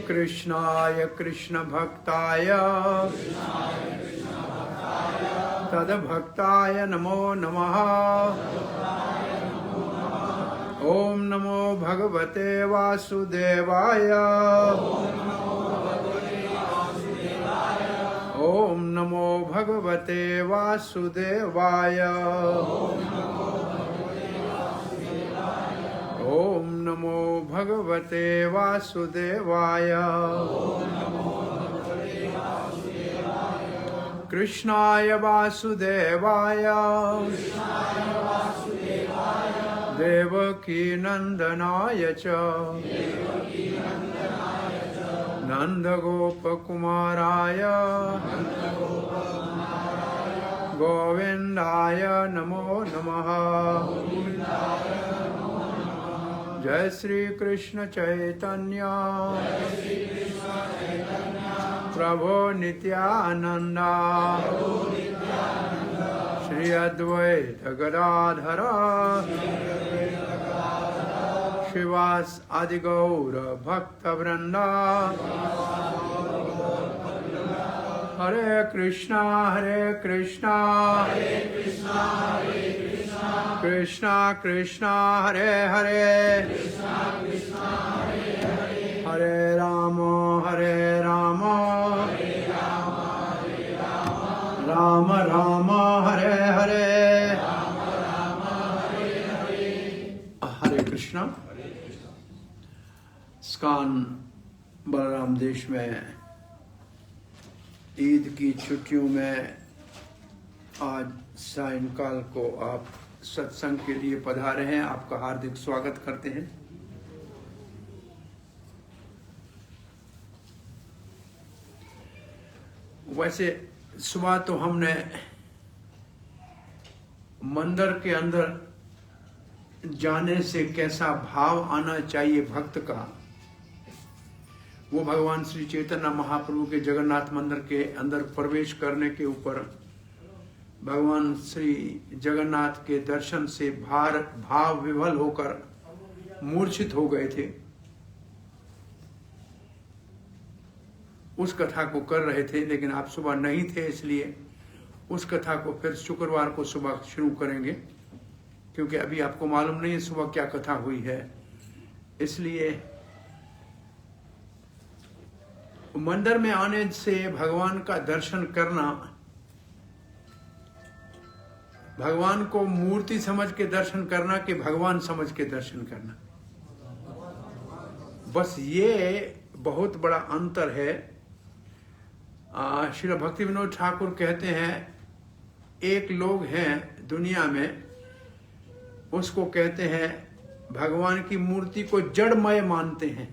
कृष्णाय कृष्ण भक्ताय तद्भक्ताय नमो नमः। ओम नमो भगवते वासुदेवाय। ओम नमो भगवते वासुदेवाय। ओम नमो भगवते वासुदेवाय। कृष्णाय वासुदेवाय देवकी नंदनाय च नंदगोपकुमाराय गोविंदाय नमो नमः। जय श्री कृष्ण चैतन्य प्रभो नित्यानंद श्री अद्वैत गदाधर श्रीवास आदि गौर भक्त वृंदा। हरे कृष्णा कृष्णा कृष्णा हरे हरे हरे राम राम राम हरे हरे। हरे कृष्णा। स्कान बलराम देश में ईद की छुट्टियों में आज सायंकाल को आप सत्संग के लिए पधारे हैं। आपका हार्दिक स्वागत करते हैं। वैसे सुबह तो हमने मंदिर के अंदर जाने से कैसा भाव आना चाहिए भक्त का, वो भगवान श्री चैतन्य महाप्रभु के जगन्नाथ मंदिर के अंदर प्रवेश करने के ऊपर भगवान श्री जगन्नाथ के दर्शन से भाव विभल होकर मूर्छित हो गए थे। उस कथा को कर रहे थे, लेकिन आप सुबह नहीं थे, इसलिए उस कथा को फिर शुक्रवार को सुबह शुरू करेंगे, क्योंकि अभी आपको मालूम नहीं है सुबह क्या कथा हुई है। इसलिए मंदिर में आने से भगवान का दर्शन करना, भगवान को मूर्ति समझ के दर्शन करना कि भगवान समझ के दर्शन करना, बस ये बहुत बड़ा अंतर है। श्री भक्ति विनोद ठाकुर कहते हैं, एक लोग हैं दुनिया में, उसको कहते हैं भगवान की मूर्ति को जड़मय मानते हैं।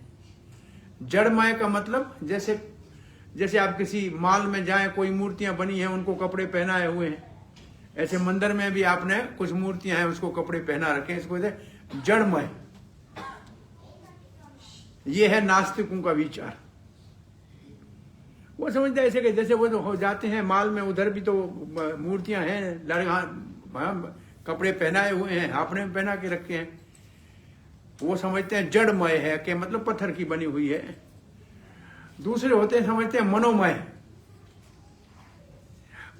जड़मय का मतलब जैसे आप किसी मॉल में जाएं, कोई मूर्तियां बनी हैं, उनको कपड़े पहनाए हुए हैं, ऐसे मंदिर में भी आपने कुछ मूर्तियां हैं, उसको कपड़े पहना रखे हैं, इसको कहते हैं जड़मय। ये है नास्तिकों का विचार। वो समझते ऐसे कि जैसे वो तो हो जाते हैं मॉल में, उधर भी तो मूर्तियां हैं, लड़का कपड़े पहनाए हुए हैं, आपने पहना के रखे हैं, वो समझते हैं जड़मय है कि मतलब पत्थर की बनी हुई है। दूसरे होते हैं समझते हैं मनोमय।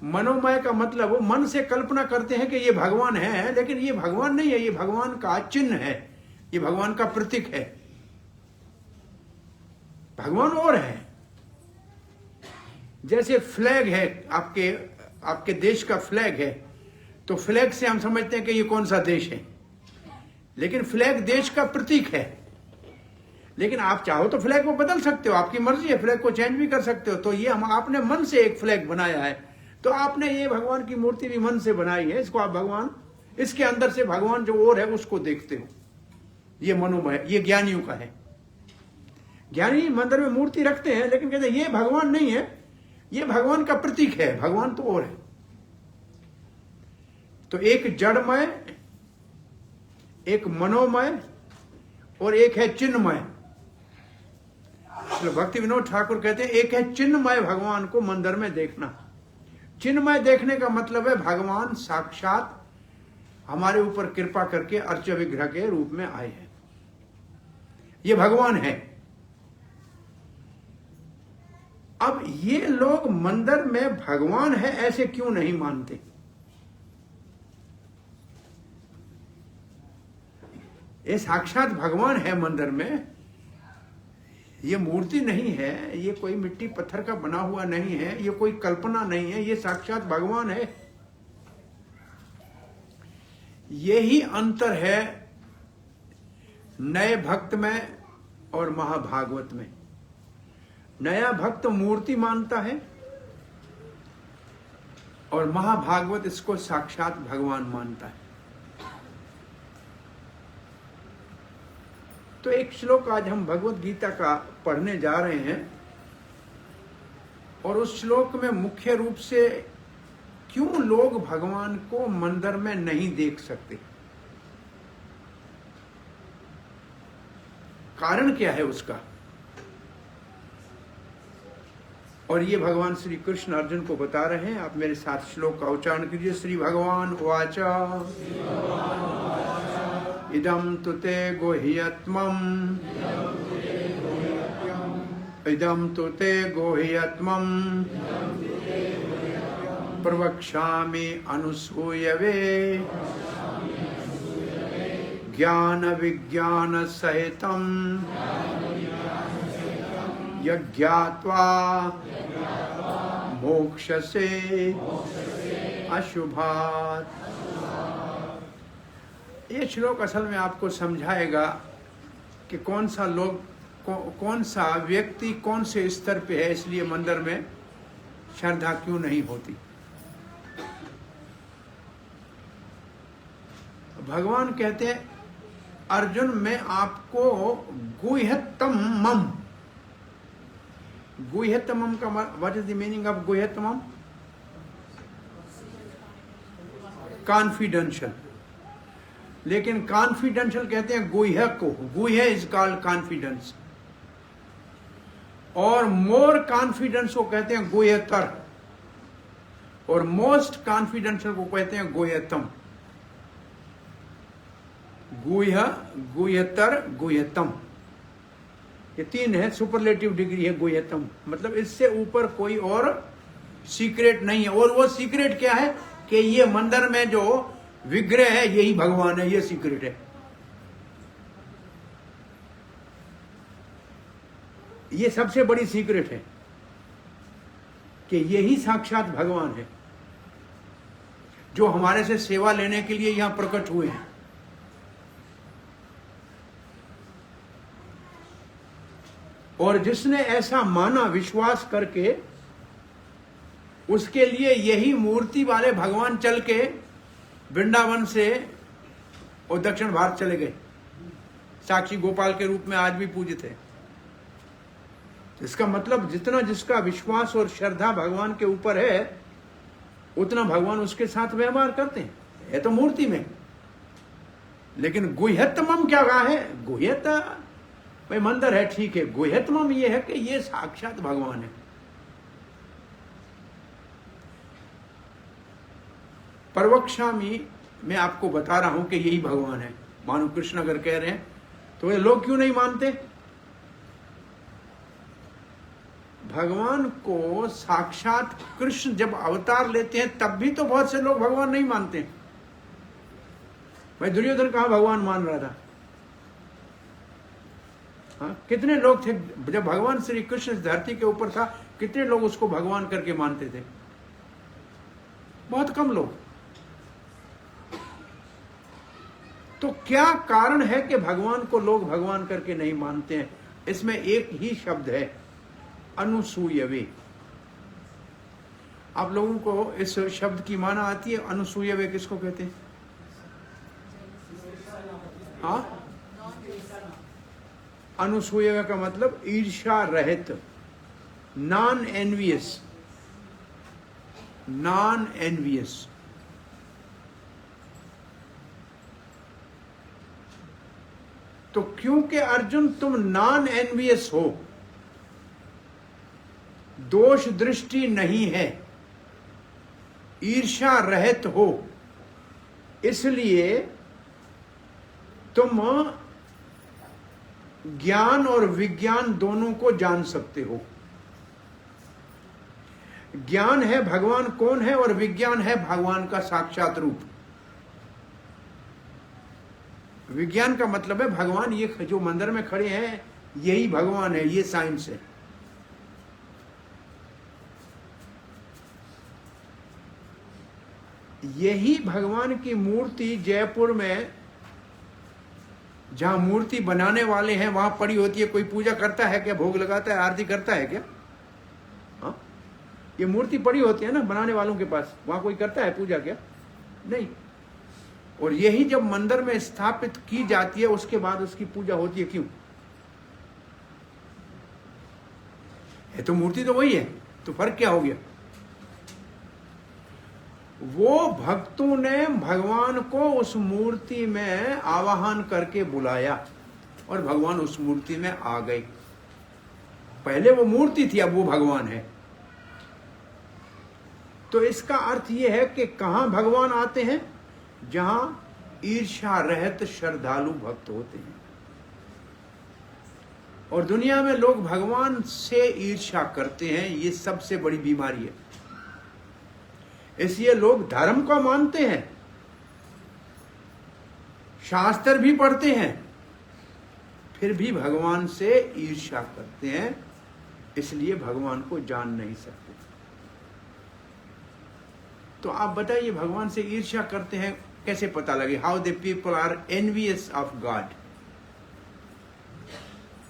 मनोमय का मतलब वो मन से कल्पना करते हैं कि ये भगवान है, लेकिन ये भगवान नहीं है, ये भगवान का चिन्ह है, ये भगवान का प्रतीक है, भगवान और है। जैसे फ्लैग है, आपके देश का फ्लैग है, तो फ्लैग से हम समझते हैं कि ये कौन सा देश है, लेकिन फ्लैग देश का प्रतीक है। लेकिन आप चाहो तो फ्लैग को बदल सकते हो, आपकी मर्जी है, फ्लैग को चेंज भी कर सकते हो। तो ये आपने मन से एक फ्लैग बनाया है, तो आपने ये भगवान की मूर्ति भी मन से बनाई है, इसको आप भगवान, इसके अंदर से भगवान जो और है उसको देखते हो। ये मनोमय, ये ज्ञानियों का है। ज्ञानी मंदिर में मूर्ति रखते हैं, लेकिन कहते हैं ये भगवान नहीं है, ये भगवान का प्रतीक है, भगवान तो और है। तो एक जड़मय, एक मनोमय और एक है चिन्हमय। भक्ति विनोद ठाकुर कहते हैं एक है चिन्हमय, भगवान को मंदिर में देखना। चिन्हमय देखने का मतलब है भगवान साक्षात हमारे ऊपर कृपा करके अर्च विग्रह के रूप में आए हैं, ये भगवान है। अब ये लोग मंदिर में भगवान है ऐसे क्यों नहीं मानते? ये साक्षात भगवान है मंदिर में, ये मूर्ति नहीं है, ये कोई मिट्टी पत्थर का बना हुआ नहीं है, ये कोई कल्पना नहीं है, ये साक्षात भगवान है। यही अंतर है नए भक्त में और महाभागवत में। नया भक्त मूर्ति मानता है और महाभागवत इसको साक्षात भगवान मानता है। तो एक श्लोक आज हम भगवत गीता का पढ़ने जा रहे हैं और उस श्लोक में मुख्य रूप से क्यों लोग भगवान को मंदिर में नहीं देख सकते, कारण क्या है उसका। और ये भगवान श्री कृष्ण अर्जुन को बता रहे हैं। आप मेरे साथ श्लोक का उच्चारण कीजिए। श्री भगवान उवाच इदं तु ते गुह्यत्मम् इदं तु ते गुह्यत्मम् प्रवक्ष्यामि अनुसूयवे ज्ञान विज्ञान सहितं यज्ञात्वा मोक्षसे अशुभात्। ये श्लोक असल में आपको समझाएगा कि कौन सा लोग कौन सा व्यक्ति कौन से स्तर पे है, इसलिए मंदिर में श्रद्धा क्यों नहीं होती। भगवान कहते हैं अर्जुन मैं आपको गुह्यतमम, गुह्यतमम का what is the meaning of गुह्यतमम? कॉन्फिडेंशियल। लेकिन कॉन्फिडेंशियल कहते हैं गुह्य को, गुह्य इज कॉल्ड कॉन्फिडेंस, और मोर कॉन्फिडेंस को कहते हैं गुह्यतर, और मोस्ट कॉन्फिडेंशियल को कहते हैं गुह्यतम। गुह्य, गुह्यतर, गुह्यतम, ये तीन है, सुपरलेटिव डिग्री है गुह्यतम। मतलब इससे ऊपर कोई और सीक्रेट नहीं है। और वो सीक्रेट क्या है कि ये मंदिर में जो विग्रह है यही भगवान है, ये सीक्रेट है। ये सबसे बड़ी सीक्रेट है कि यही साक्षात भगवान है जो हमारे से सेवा लेने के लिए यहां प्रकट हुए हैं। और जिसने ऐसा माना विश्वास करके, उसके लिए यही मूर्ति वाले भगवान चल के वृंदावन से और दक्षिण भारत चले गए, साक्षी गोपाल के रूप में आज भी पूजित है। इसका मतलब जितना जिसका विश्वास और श्रद्धा भगवान के ऊपर है उतना भगवान उसके साथ व्यवहार करते हैं। ये तो मूर्ति में, लेकिन गुह्यतमम क्या कहा है? गुह्यत भाई मंदिर है ठीक है, गुह्यतमम ये है कि ये साक्षात भगवान है। परवक्ष्यामि, मैं आपको बता रहा हूं कि यही भगवान है। मानो कृष्ण अगर कह रहे हैं तो ये लोग क्यों नहीं मानते? भगवान को साक्षात कृष्ण जब अवतार लेते हैं तब भी तो बहुत से लोग भगवान नहीं मानते। भाई दुर्योधन कहां भगवान मान रहा था? हाँ, कितने लोग थे जब भगवान श्री कृष्ण इस धरती के ऊपर था, कितने लोग उसको भगवान करके मानते थे? बहुत कम लोग। तो क्या कारण है कि भगवान को लोग भगवान करके नहीं मानते हैं? इसमें एक ही शब्द है, अनुसूयवे। आप लोगों को इस शब्द की माना आती है? अनुसूयवे किसको कहते हैं? हाँ, अनुसूयवे का मतलब ईर्ष्या रहित, नॉन एनवियस, नॉन एनवियस। तो क्योंकि अर्जुन तुम नॉन एनवियस हो, दोष दृष्टि नहीं है, ईर्ष्या रहित हो, इसलिए तुम ज्ञान और विज्ञान दोनों को जान सकते हो। ज्ञान है भगवान कौन है और विज्ञान है भगवान का साक्षात रूप। विज्ञान का मतलब है भगवान, ये जो मंदिर में खड़े हैं यही भगवान है, ये साइंस है। यही भगवान की मूर्ति जयपुर में जहां मूर्ति बनाने वाले हैं वहां पड़ी होती है। कोई पूजा करता है क्या? भोग लगाता है, आरती करता है क्या? हाँ, ये मूर्ति पड़ी होती है ना बनाने वालों के पास, वहां कोई करता है पूजा क्या? नहीं। और यही जब मंदिर में स्थापित की जाती है उसके बाद उसकी पूजा होती है। क्यों? है तो मूर्ति तो वही है, तो फर्क क्या हो गया? वो भक्तों ने भगवान को उस मूर्ति में आवाहन करके बुलाया और भगवान उस मूर्ति में आ गए। पहले वो मूर्ति थी, अब वो भगवान है। तो इसका अर्थ यह है कि कहां भगवान आते हैं? जहां ईर्ष्या रहित श्रद्धालु भक्त होते हैं। और दुनिया में लोग भगवान से ईर्ष्या करते हैं, ये सबसे बड़ी बीमारी है। इसलिए लोग धर्म को मानते हैं, शास्त्र भी पढ़ते हैं, फिर भी भगवान से ईर्ष्या करते हैं, इसलिए भगवान को जान नहीं सकते। तो आप बताइए भगवान से ईर्ष्या करते हैं कैसे पता लगे? How the people are envious of God.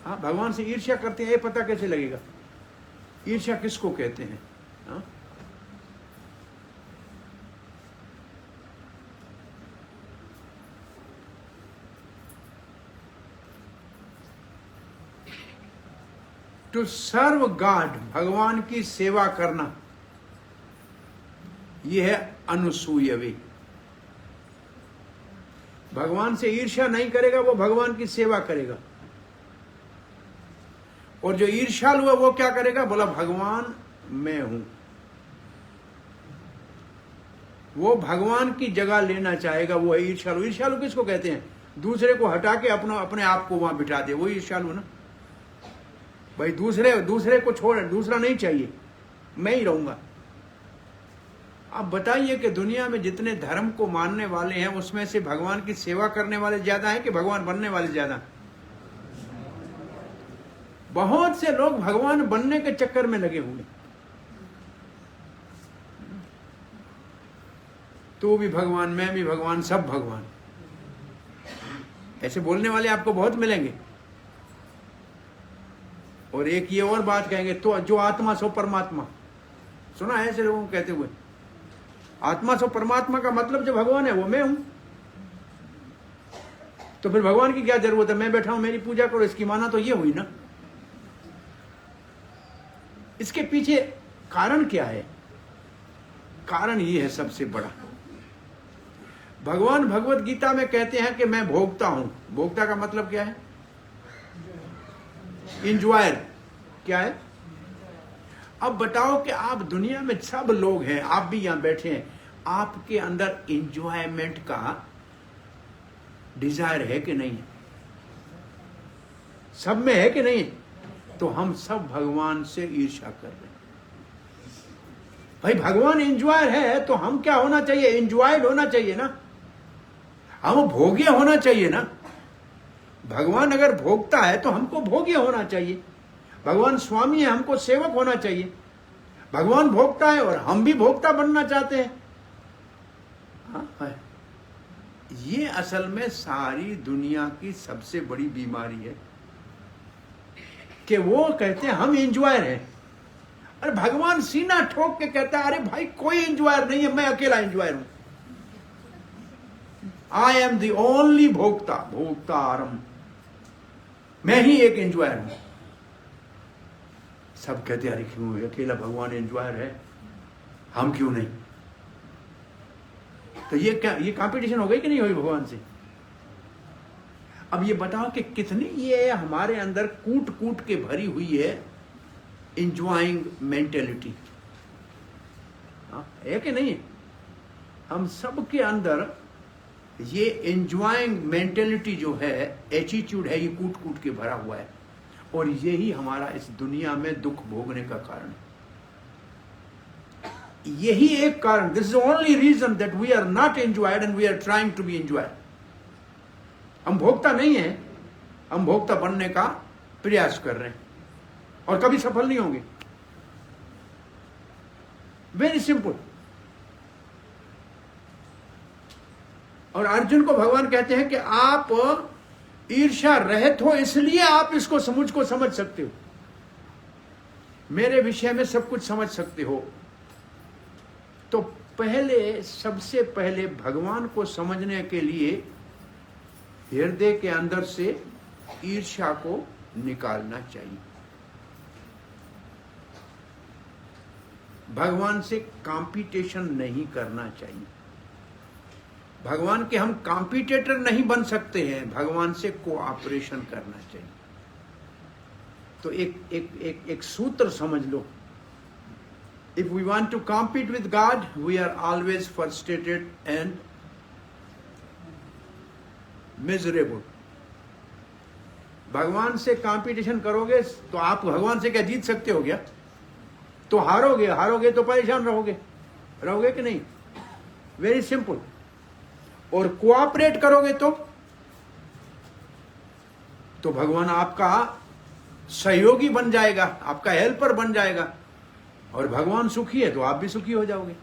हाँ, भगवान से ईर्ष्या करते हैं, ये पता कैसे लगेगा? ईर्ष्या किसको कहते हैं? हाँ? टू सर्व गॉड, भगवान की सेवा करना, यह है अनुसूयवे। भगवान से ईर्ष्या नहीं करेगा वो भगवान की सेवा करेगा। और जो ईर्ष्यालु है वो क्या करेगा? बोला भगवान मैं हूं। वो भगवान की जगह लेना चाहेगा, वो है ईर्ष्यालु। ईर्ष्यालु किसको कहते हैं? दूसरे को हटा के अपने आप को वहां बिठा दे, वो ईर्ष्यालु ना। भाई दूसरे को छोड़, दूसरा नहीं चाहिए, मैं ही रहूंगा। अब बताइए कि दुनिया में जितने धर्म को मानने वाले हैं उसमें से भगवान की सेवा करने वाले ज्यादा हैं कि भगवान बनने वाले ज्यादा? बहुत से लोग भगवान बनने के चक्कर में लगे हुए। तू भी भगवान, मैं भी भगवान, सब भगवान, ऐसे बोलने वाले आपको बहुत मिलेंगे। और एक ये और बात कहेंगे, तो जो आत्मा सो परमात्मा। सुना है ऐसे लोगों को कहते हुए? आत्मा सो परमात्मा का मतलब जो भगवान है वो मैं हूं। तो फिर भगवान की क्या जरूरत है? मैं बैठा हूं, मेरी पूजा करो, इसकी माना तो ये हुई ना। इसके पीछे कारण क्या है? कारण ये है सबसे बड़ा। भगवान भगवत गीता में कहते हैं कि मैं भोगता हूं। भोगता का मतलब क्या है? इंजॉयर। क्या है? अब बताओ कि आप दुनिया में सब लोग हैं, आप भी यहां बैठे हैं, आपके अंदर इंजॉयमेंट का डिजायर है कि नहीं? सब में है कि नहीं? तो हम सब भगवान से ईर्ष्या कर रहे हैं। भाई भगवान इंजॉयर है तो हम क्या होना चाहिए? इंजॉयड होना चाहिए ना, हम भोग्य होना चाहिए ना। भगवान अगर भोगता है तो हमको भोग्य होना चाहिए। भगवान स्वामी है, हमको सेवक होना चाहिए। भगवान भोगता है और हम भी भोक्ता बनना चाहते हैं। हाँ, ये असल में सारी दुनिया की सबसे बड़ी बीमारी है कि वो कहते हैं हम एंजॉयर हैं। अरे भगवान सीना ठोक के कहता है, अरे भाई कोई एंजॉयर नहीं है, मैं अकेला एंजॉयर हूं। आई एम द ओनली भोक्ता, भोक्तारम, मैं ही एक एंजॉयर हूं। सब कहते हैं अरे क्यों अकेला भगवान एंजॉयर है, हम क्यों नहीं? तो ये क्या, ये कंपटीशन हो गई कि नहीं हुई भगवान से? अब ये बताओ कि कितनी ये हमारे अंदर कूट कूट के भरी हुई है एंजॉइंग मेंटेलिटी, है कि नहीं? हम सब के अंदर ये एंजॉइंग मेंटेलिटी जो है, एटीट्यूड है, ये कूट कूट के भरा हुआ है। और यही हमारा इस दुनिया में दुख भोगने का कारण है। यही एक कारण, this is only reason that we are not enjoyed and we are trying to be enjoyed. हम भोक्ता नहीं है, हम भोक्ता बनने का प्रयास कर रहे हैं और कभी सफल नहीं होंगे। Very simple. और अर्जुन को भगवान कहते हैं कि आप ईर्ष्या रहित हो, इसलिए आप इसको मुझको समझ सकते हो, मेरे विषय में सब कुछ समझ सकते हो। तो पहले, सबसे पहले भगवान को समझने के लिए हृदय के अंदर से ईर्ष्या को निकालना चाहिए। भगवान से कंपटीशन नहीं करना चाहिए। भगवान के हम कॉम्पिटिटर नहीं बन सकते हैं, भगवान से कोऑपरेशन करना चाहिए। तो एक सूत्र समझ लो, if we want to compete with God we are always frustrated and miserable. भगवान से कंपटीशन करोगे तो आप भगवान से क्या जीत सकते हो क्या? तो हारोगे, हारोगे तो परेशान रहोगे, रहोगे कि नहीं? Very simple. और कोऑपरेट करोगे तो भगवान आपका सहयोगी बन जाएगा, आपका हेल्पर बन जाएगा। और भगवान सुखी है तो आप भी सुखी हो जाओगे।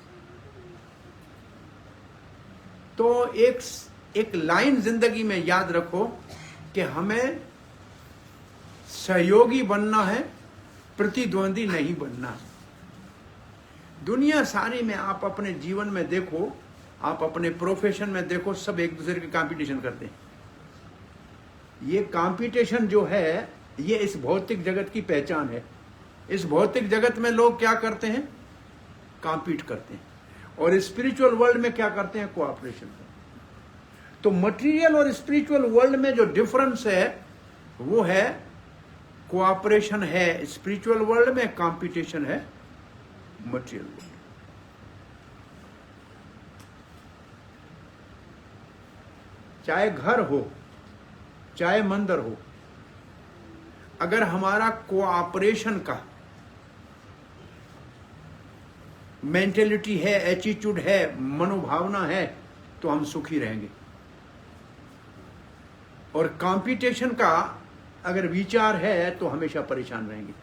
तो एक लाइन जिंदगी में याद रखो कि हमें सहयोगी बनना है, प्रतिद्वंदी नहीं बनना। दुनिया सारी में आप अपने जीवन में देखो, आप अपने प्रोफेशन में देखो, सब एक दूसरे के कंपटीशन करते हैं। ये कंपटीशन जो है ये इस भौतिक जगत की पहचान है। इस भौतिक जगत में लोग क्या करते हैं? कॉम्पीट करते हैं। और स्पिरिचुअल वर्ल्ड में क्या करते हैं? कोऑपरेशन करते हैं। तो मटेरियल और स्पिरिचुअल वर्ल्ड में जो डिफरेंस है वो है कोऑपरेशन है स्पिरिचुअल वर्ल्ड में, कंपटीशन है मटेरियल वर्ल्ड। चाहे घर हो, चाहे मंदिर हो, अगर हमारा कोऑपरेशन का मेंटेलिटी है, एटीट्यूड है, मनोभावना है, तो हम सुखी रहेंगे। और कंपटीशन का अगर विचार है तो हमेशा परेशान रहेंगे,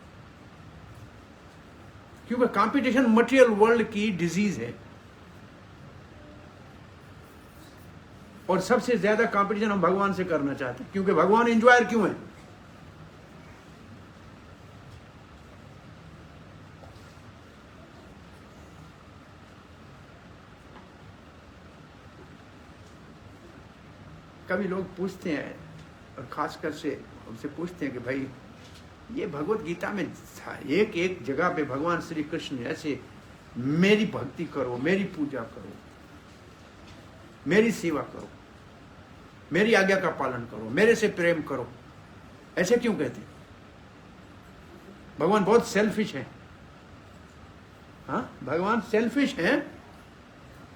क्योंकि कंपटीशन मटेरियल वर्ल्ड की डिजीज है। और सबसे ज्यादा कंपटीशन हम भगवान से करना चाहते हैं, क्योंकि भगवान एंजॉयर क्यों है? कभी लोग पूछते हैं, और खासकर से हमसे पूछते हैं कि भाई ये भगवत गीता में एक एक जगह पे भगवान श्री कृष्ण ऐसे मेरी भक्ति करो, मेरी पूजा करो, मेरी सेवा करो, मेरी आज्ञा का पालन करो, मेरे से प्रेम करो, ऐसे क्यों कहते हैं? भगवान बहुत सेल्फिश है। हाँ, भगवान सेल्फिश है।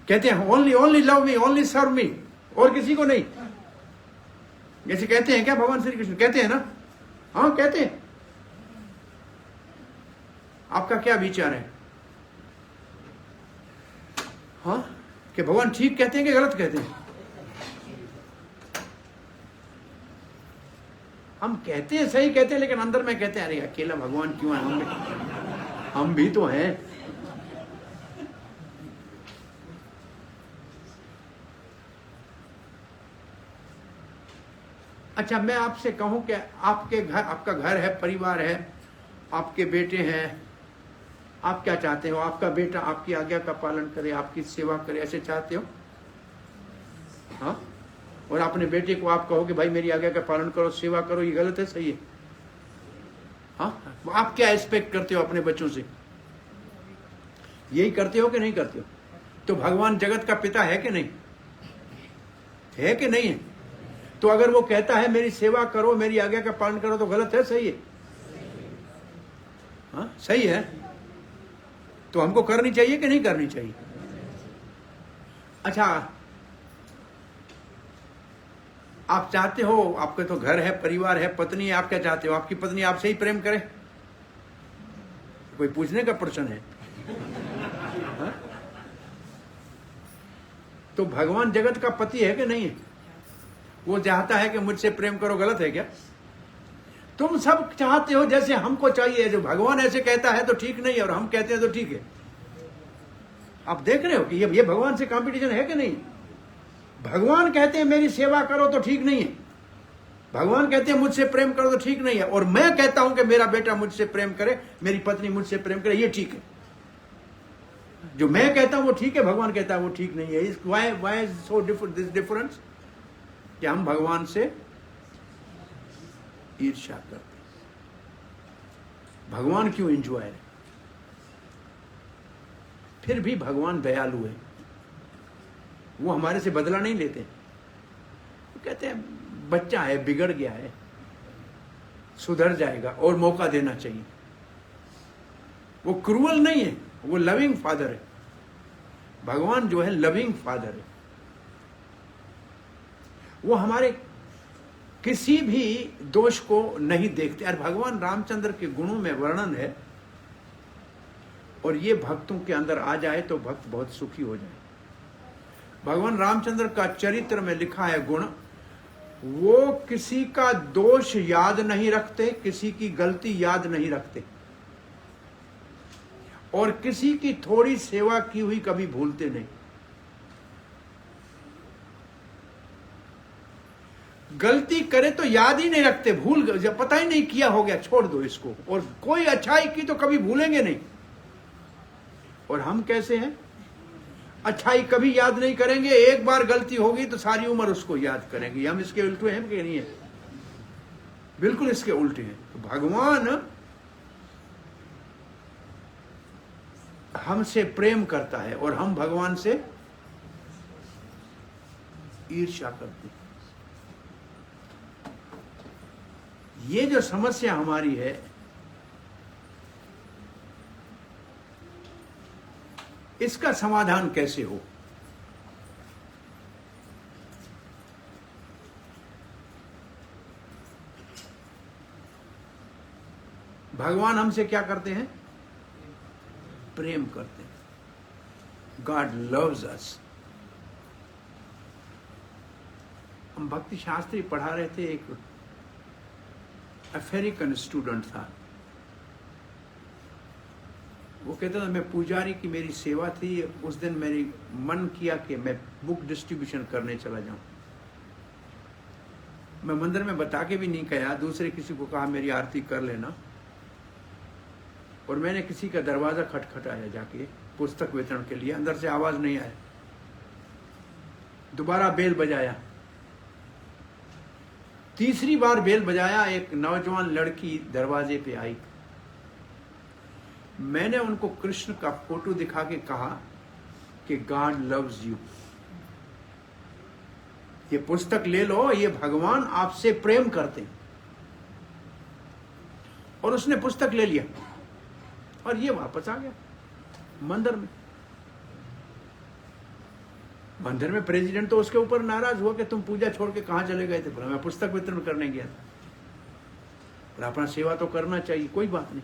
कहते हैं ओनली लव मी, ओनली सर्व मी, और किसी को नहीं। जैसे कहते हैं क्या भगवान श्री कृष्ण? कहते हैं ना? हाँ कहते हैं। आपका क्या विचार है? हाँ, कि भगवान ठीक कहते हैं कि गलत कहते हैं? हम कहते हैं सही कहते हैं, लेकिन अंदर में कहते हैं अरे अकेला भगवान क्यों है, हम भी तो हैं। अच्छा, मैं आपसे कहूं कि आपका घर है, परिवार है, आपके बेटे हैं, आप क्या चाहते हो? आपका बेटा आपकी आज्ञा का पालन करे, आपकी सेवा करे, ऐसे चाहते हो? हाँ, और अपने बेटे को आप कहो कि भाई मेरी आज्ञा का पालन करो, सेवा करो, ये गलत है, सही है? हाँ, आप क्या एक्सपेक्ट करते हो अपने बच्चों से? यही करते हो कि नहीं करते हो? तो भगवान जगत का पिता है कि नहीं है? कि नहीं है? तो अगर वो कहता है मेरी सेवा करो, मेरी आज्ञा का पालन करो, तो गलत है, सही है? हाँ, सही है। तो हमको करनी चाहिए कि नहीं करनी चाहिए? अच्छा, आप चाहते हो, आपके तो घर है, परिवार है, पत्नी है, आप क्या चाहते हो? आपकी पत्नी आपसे ही प्रेम करे? कोई पूछने का प्रश्न है? हाँ? तो भगवान जगत का पति है कि नहीं है? वो चाहता है कि मुझसे प्रेम करो, गलत है क्या? तुम सब चाहते हो जैसे हमको चाहिए, जो भगवान ऐसे कहता है तो ठीक नहीं है और हम कहते हैं तो ठीक है। आप देख रहे हो कि ये भगवान से कंपटीशन है कि नहीं? भगवान कहते हैं मेरी सेवा करो तो ठीक नहीं है, भगवान कहते हैं मुझसे प्रेम करो तो ठीक नहीं है, और मैं कहता हूं कि मेरा बेटा मुझसे प्रेम करे, मेरी पत्नी मुझसे प्रेम करे, ये ठीक है। जो मैं कहता हूं वो ठीक है, भगवान कहता है वो ठीक नहीं है। Why so this difference? कि हम भगवान से ईर्ष्या करते। भगवान क्यों एंजॉय है? फिर भी भगवान दयालु है, वो हमारे से बदला नहीं लेते। वो कहते हैं बच्चा है, बिगड़ गया है, सुधर जाएगा और मौका देना चाहिए। वो क्रूअल नहीं है, वो लविंग फादर है। भगवान जो है लविंग फादर है। वो हमारे किसी भी दोष को नहीं देखते। और भगवान रामचंद्र के गुणों में वर्णन है, और ये भक्तों के अंदर आ जाए तो भक्त बहुत सुखी हो जाए। भगवान रामचंद्र का चरित्र में लिखा है गुण, वो किसी का दोष याद नहीं रखते, किसी की गलती याद नहीं रखते, और किसी की थोड़ी सेवा की हुई कभी भूलते नहीं। गलती करे तो याद ही नहीं रखते, भूल जब पता ही नहीं किया हो गया, छोड़ दो इसको। और कोई अच्छाई की तो कभी भूलेंगे नहीं। और हम कैसे हैं? अच्छाई कभी याद नहीं करेंगे, एक बार गलती होगी तो सारी उम्र उसको याद करेंगे। हम इसके उल्टे हैं कि नहीं है? बिल्कुल इसके उल्टे हैं। तो भगवान हमसे प्रेम करता है और हम भगवान से ईर्ष्या करते हैं। ये जो समस्या हमारी है, इसका समाधान कैसे हो? भगवान हमसे क्या करते हैं? प्रेम करते हैं। गॉड लव्स अस। हम भक्ति शास्त्री पढ़ा रहे थे, एक अफ्रीकन स्टूडेंट था। वो कहता था मैं पुजारी की मेरी सेवा थी, उस दिन मेरी मन किया कि मैं बुक डिस्ट्रीब्यूशन करने चला जाऊं। मैं मंदिर में बता के भी नहीं गया, दूसरे किसी को कहा मेरी आरती कर लेना, और मैंने किसी का दरवाजा खटखटाया जाके पुस्तक वितरण के लिए। अंदर से आवाज नहीं आया। दोबारा बेल बजाया, तीसरी बार बेल बजाया, एक नौजवान लड़की दरवाजे पे आई। मैंने उनको कृष्ण का फोटो दिखा के कहा कि गॉड लव्स यू, ये पुस्तक ले लो, ये भगवान आपसे प्रेम करते हैं। और उसने पुस्तक ले लिया और ये वापस आ गया मंदिर में। मंदिर में प्रेसिडेंट तो उसके ऊपर नाराज हुआ कि तुम पूजा छोड़ के कहां चले गए थे। बोला मैं पुस्तक वितरण करने गया था। बोला अपना सेवा तो करना चाहिए, कोई बात नहीं।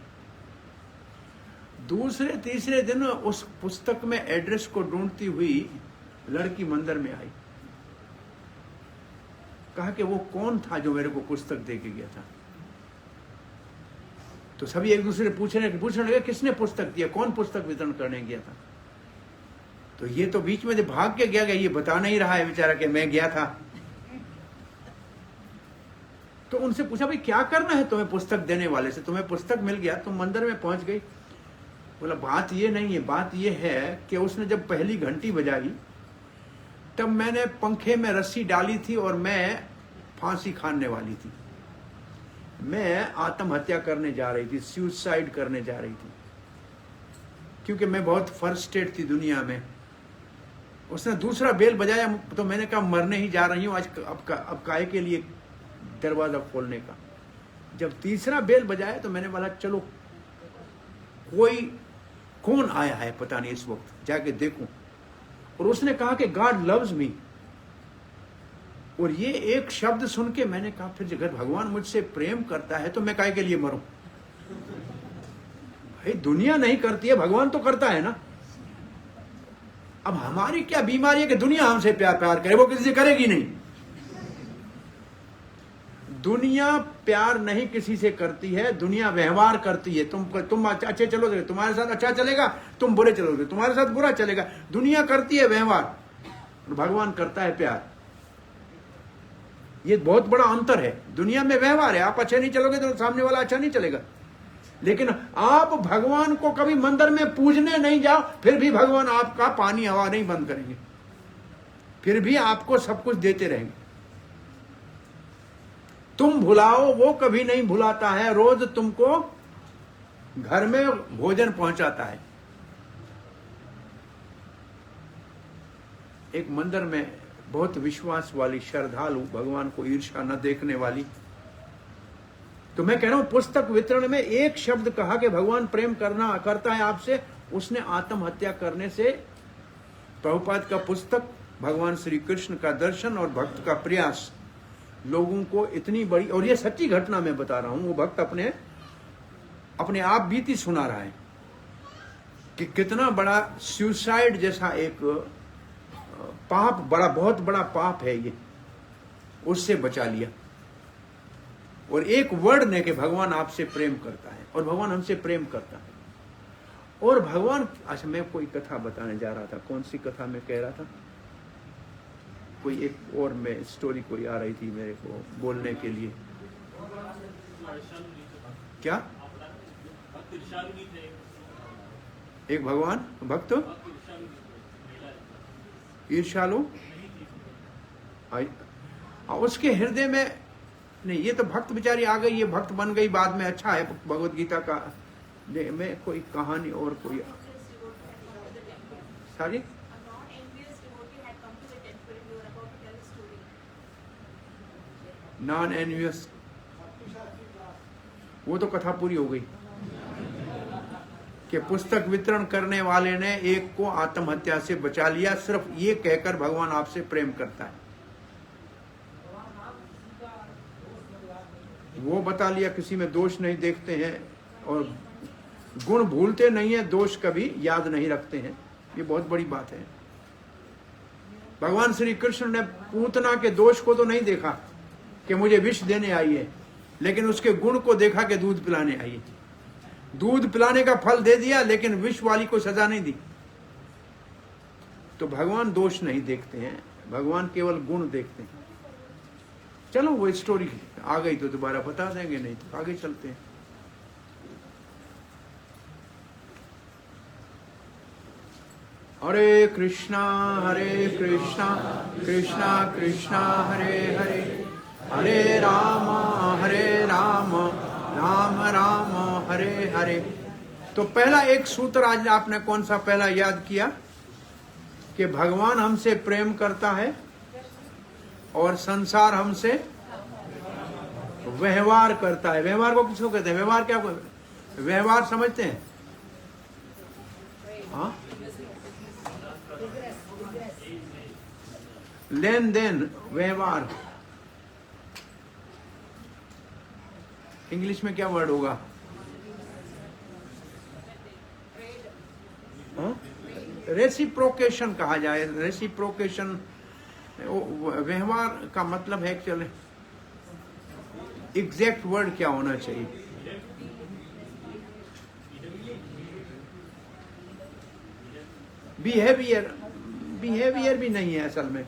दूसरे तीसरे दिन उस पुस्तक में एड्रेस को ढूंढती हुई लड़की मंदिर में आई। कहा कि वो कौन था जो मेरे को पुस्तक दे के गया था। तो सभी एक दूसरे पूछने लगे किसने पुस्तक दिया, कौन पुस्तक वितरण करने गया था। तो ये तो बीच में से भाग के गया, ये बता नहीं रहा है बेचारा कि मैं गया था। तो उनसे पूछा भाई क्या करना है तुम्हें पुस्तक देने वाले से, तुम्हें पुस्तक मिल गया, तुम मंदिर में पहुंच गई। बोला बात ये नहीं है, बात ये है कि उसने जब पहली घंटी बजाई तब मैंने पंखे में रस्सी डाली थी और मैं फांसी खाने वाली थी। मैं आत्महत्या करने जा रही थी, सुसाइड करने जा रही थी, क्योंकि मैं बहुत फर्स्टेड थी दुनिया में। उसने दूसरा बेल बजाया तो मैंने कहा मरने ही जा रही हूं आज, अब काहे के लिए दरवाजा खोलने का। जब तीसरा बेल बजाया तो मैंने बोला चलो कोई कौन आया है पता नहीं इस वक्त, जाके देखूं। और उसने कहा कि गॉड लव्स मी। और ये एक शब्द सुन के मैंने कहा फिर अगर भगवान मुझसे प्रेम करता है तो मैं काहे के लिए मरूं। भाई दुनिया नहीं करती है, भगवान तो करता है ना। अब हमारी क्या बीमारी है कि दुनिया हमसे प्यार करे, वो किसी से करेगी नहीं। दुनिया प्यार नहीं किसी से करती है, दुनिया व्यवहार करती है। तुम अच्छे चलोगे तुम्हारे साथ अच्छा चलेगा, तुम बुरे चलोगे तुम्हारे साथ बुरा चलेगा। दुनिया करती है व्यवहार, भगवान करता है प्यार। ये बहुत बड़ा अंतर है। दुनिया में व्यवहार है, आप अच्छे नहीं चलोगे तो सामने वाला अच्छा नहीं चलेगा। लेकिन आप भगवान को कभी मंदिर में पूजने नहीं जाओ, फिर भी भगवान आपका पानी हवा नहीं बंद करेंगे, फिर भी आपको सब कुछ देते रहेंगे। तुम भुलाओ वो कभी नहीं भुलाता है, रोज तुमको घर में भोजन पहुंचाता है। एक मंदिर में बहुत विश्वास वाली श्रद्धालु, भगवान को ईर्ष्या न देखने वाली, तो मैं कह रहा हूं पुस्तक वितरण में एक शब्द कहा कि भगवान प्रेम करता है आपसे, उसने आत्महत्या करने से प्रभुपाद का पुस्तक भगवान श्री कृष्ण का दर्शन और भक्त का प्रयास लोगों को इतनी बड़ी, और ये सच्ची घटना मैं बता रहा हूं, वो भक्त अपने आप बीती सुना रहा है कि कितना बड़ा सुसाइड जैसा एक पाप, बहुत बड़ा पाप है ये, उससे बचा लिया। और एक वर्ड ने कि भगवान आपसे प्रेम करता है और भगवान हमसे प्रेम करता है। और भगवान, अच्छा मैं कोई कथा बताने जा रहा था, कौन सी कथा मैं कह रहा था, कोई एक और मैं स्टोरी कोई आ रही थी मेरे को बोलने के लिए। क्या? एक भगवान भक्त ईर्ष्यालु, उसके हृदय में नहीं, ये तो भक्त बेचारी आ गई, ये भक्त बन गई बाद में, अच्छा है भगवत गीता का में कोई कहानी और कोई सारी नॉन एनवियस, वो तो कथा पूरी हो गई कि पुस्तक वितरण करने वाले ने एक को आत्महत्या से बचा लिया, सिर्फ ये कहकर भगवान आपसे प्रेम करता है। वो बता लिया, किसी में दोष नहीं देखते हैं और गुण भूलते नहीं है, दोष कभी याद नहीं रखते हैं। ये बहुत बड़ी बात है। भगवान श्री कृष्ण ने पूतना के दोष को तो नहीं देखा कि मुझे विष देने आई है, लेकिन उसके गुण को देखा कि दूध पिलाने आई है। दूध पिलाने का फल दे दिया, लेकिन विष वाली को सजा नहीं दी। तो भगवान दोष नहीं देखते हैं, भगवान केवल गुण देखते हैं। चलो वो स्टोरी आ गई तो दोबारा बता देंगे, नहीं तो आगे चलते हैं। हरे कृष्णा कृष्णा कृष्णा हरे हरे, हरे राम राम राम हरे हरे। तो पहला एक सूत्र आज आपने कौन सा पहला याद किया कि भगवान हमसे प्रेम करता है और संसार हमसे व्यवहार करता है। व्यवहार को किसको कहते हैं? व्यवहार क्या, व्यवहार समझते हैं? हाँ, लेन देन, व्यवहार। इंग्लिश में क्या वर्ड होगा? रेसिप्रोकेशन कहा जाए। रेसिप्रोकेशन व्यवहार का मतलब है, चले एग्जैक्ट वर्ड क्या होना चाहिए? बिहेवियर भी नहीं है असल में,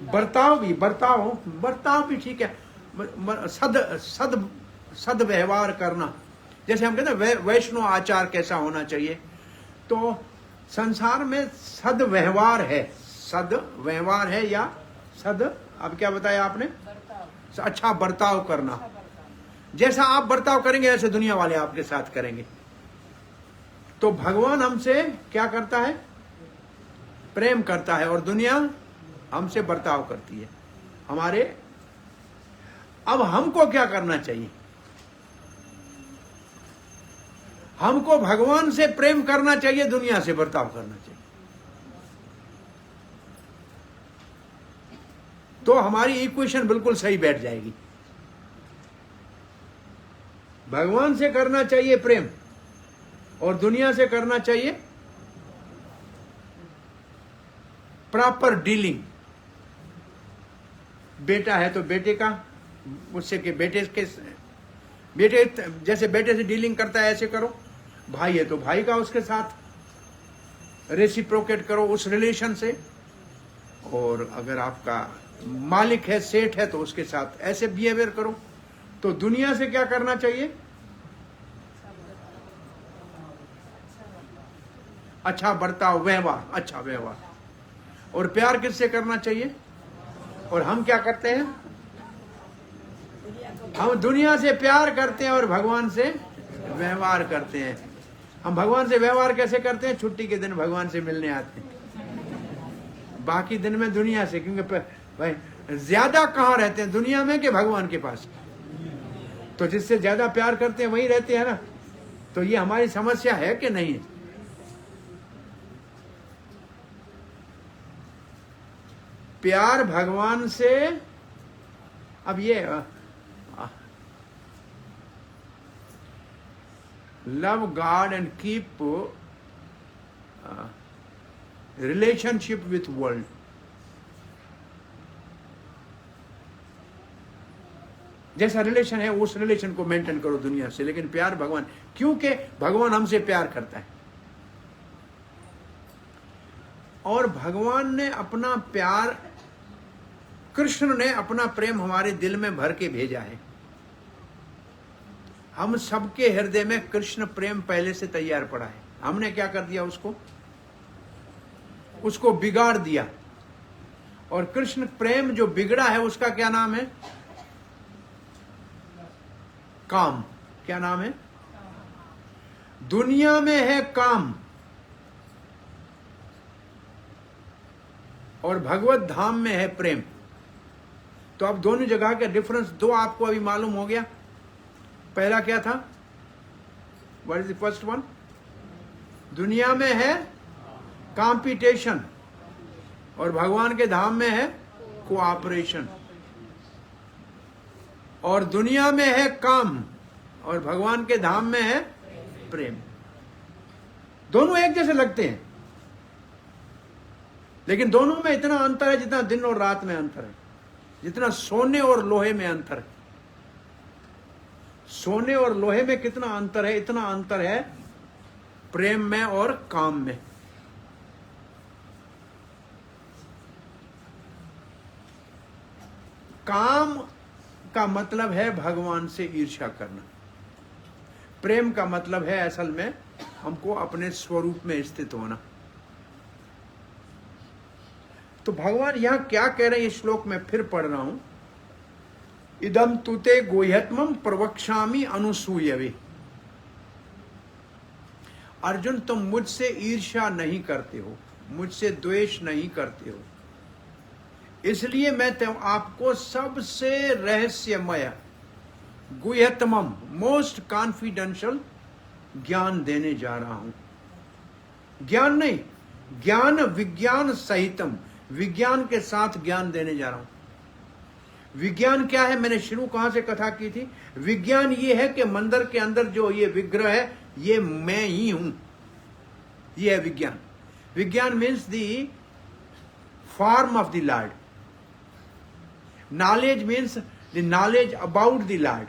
बर्ताव भी ठीक है। सद व्यवहार करना, जैसे हम कहते हैं वैष्णव आचार कैसा होना चाहिए, तो संसार में सद व्यवहार है या अब क्या बताया आपने? अच्छा बर्ताव करना। जैसा आप बर्ताव करेंगे ऐसे दुनिया वाले आपके साथ करेंगे। तो भगवान हमसे क्या करता है? प्रेम करता है, और दुनिया हमसे बर्ताव करती है हमारे। अब हमको क्या करना चाहिए? हमको भगवान से प्रेम करना चाहिए, दुनिया से बर्ताव करना चाहिए। तो हमारी इक्वेशन बिल्कुल सही बैठ जाएगी। भगवान से करना चाहिए प्रेम और दुनिया से करना चाहिए प्रॉपर डीलिंग। बेटा है तो बेटे का, उससे के बेटे जैसे बेटे से डीलिंग करता है ऐसे करो। भाई है तो भाई का उसके साथ रेसिप्रोकेट करो उस रिलेशन से। और अगर आपका मालिक है, सेठ है, तो उसके साथ ऐसे बिहेवियर करो। तो दुनिया से क्या करना चाहिए? अच्छा बर्ताव, व्यवहार, अच्छा व्यवहार। और प्यार किससे करना चाहिए? और हम क्या करते हैं? हम दुनिया से प्यार करते हैं और भगवान से व्यवहार करते हैं। हम भगवान से व्यवहार कैसे करते हैं? छुट्टी के दिन भगवान से मिलने आते हैं, बाकी दिन में दुनिया से। क्योंकि भाई ज्यादा कहाँ रहते हैं, दुनिया में कि भगवान के पास? तो जिससे ज्यादा प्यार करते हैं वही रहते हैं ना। तो ये हमारी समस्या है कि नहीं है? प्यार भगवान से। अब ये love God and keep relationship with world. जैसा रिलेशन है उस रिलेशन को मेंटेन करो दुनिया से, लेकिन प्यार भगवान, क्योंकि भगवान हमसे प्यार करता है। और भगवान ने अपना प्यार, कृष्ण ने अपना प्रेम हमारे दिल में भर के भेजा है। हम सबके हृदय में कृष्ण प्रेम पहले से तैयार पड़ा है। हमने क्या कर दिया? उसको बिगाड़ दिया। और कृष्ण प्रेम जो बिगड़ा है उसका क्या नाम है? काम। क्या नाम है? दुनिया में है काम, और भगवत धाम में है प्रेम। तो अब दोनों जगह का डिफरेंस दो आपको अभी मालूम हो गया। पहला क्या था? What is the first one? दुनिया में है कंपटीशन और भगवान के धाम में है कोऑपरेशन। और दुनिया में है काम और भगवान के धाम में है प्रेम। दोनों एक जैसे लगते हैं, लेकिन दोनों में इतना अंतर है जितना दिन और रात में अंतर है, जितना सोने और लोहे में अंतर है। सोने और लोहे में कितना अंतर है? इतना अंतर है प्रेम में और काम में। काम का मतलब है भगवान से ईर्ष्या करना। प्रेम का मतलब है असल में हमको अपने स्वरूप में स्थित होना। तो भगवान यहां क्या कह रहे हैं इस श्लोक में फिर पढ़ रहा हूं। इदम तुते गोह्यत्मम प्रवक्ष्यामि अनुसूयवे। अर्जुन, तुम मुझसे ईर्ष्या नहीं करते हो, मुझसे द्वेष नहीं करते हो, इसलिए मैं आपको सबसे रहस्यमय, गुह्यतमम, मोस्ट कॉन्फिडेंशियल ज्ञान देने जा रहा हूं। ज्ञान नहीं, ज्ञान विज्ञान सहितम, विज्ञान के साथ ज्ञान देने जा रहा हूं। विज्ञान क्या है? मैंने शुरू कहां से कथा की थी? विज्ञान ये है कि मंदिर के अंदर जो ये विग्रह है ये मैं ही हूं, ये है विज्ञान। विज्ञान means the form of the Lord. Knowledge means the knowledge about the Lord.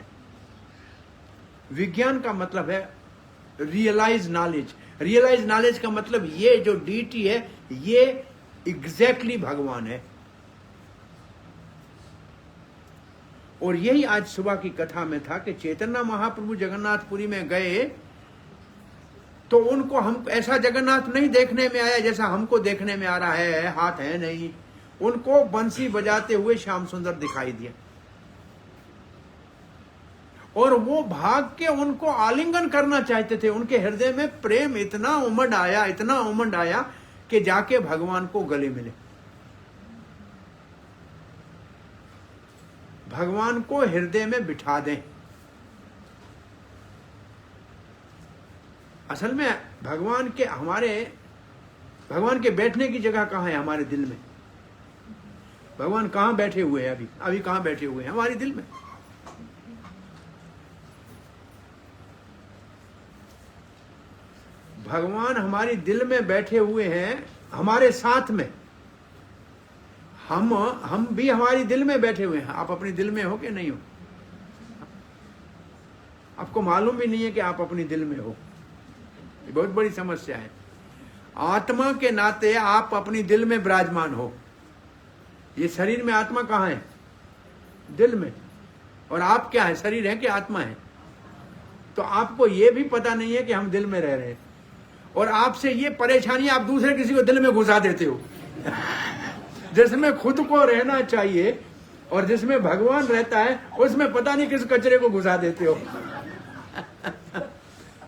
विज्ञान का मतलब है रियलाइज नॉलेज। रियलाइज नॉलेज का मतलब ये जो डीटी है ये एग्जैक्टली भगवान है। और यही आज सुबह की कथा में था कि चैतन्य महाप्रभु जगन्नाथपुरी में गए तो उनको हम ऐसा जगन्नाथ नहीं देखने में आया जैसा हमको देखने में आ रहा है, हाथ है नहीं। उनको बंसी बजाते हुए श्याम सुंदर दिखाई दिया और वो भाग के उनको आलिंगन करना चाहते थे। उनके हृदय में प्रेम इतना उमड़ आया, इतना उमड़ आया कि जाके भगवान को गले मिले, भगवान को हृदय में बिठा दें। असल में भगवान के बैठने की जगह कहां है? हमारे दिल में। भगवान कहां बैठे हुए हैं? अभी कहां बैठे हुए हैं? हमारे दिल में। भगवान हमारे दिल में बैठे हुए हैं, हमारे साथ में। हम भी हमारी दिल में बैठे हुए हैं। आप अपनी दिल में हो कि नहीं हो? आपको मालूम भी नहीं है कि आप अपनी दिल में हो। ये बहुत बड़ी समस्या है। आत्मा के नाते आप अपनी दिल में विराजमान हो। ये शरीर में आत्मा कहाँ है? दिल में। और आप क्या है? शरीर है कि आत्मा है? तो आपको ये भी पता नहीं है कि हम दिल में रह रहे हैं। और आपसे ये परेशानी आप दूसरे किसी को दिल में घुसा देते हो। जिसमें खुद को रहना चाहिए और जिसमें भगवान रहता है, उसमें पता नहीं किस कचरे को घुसा देते हो।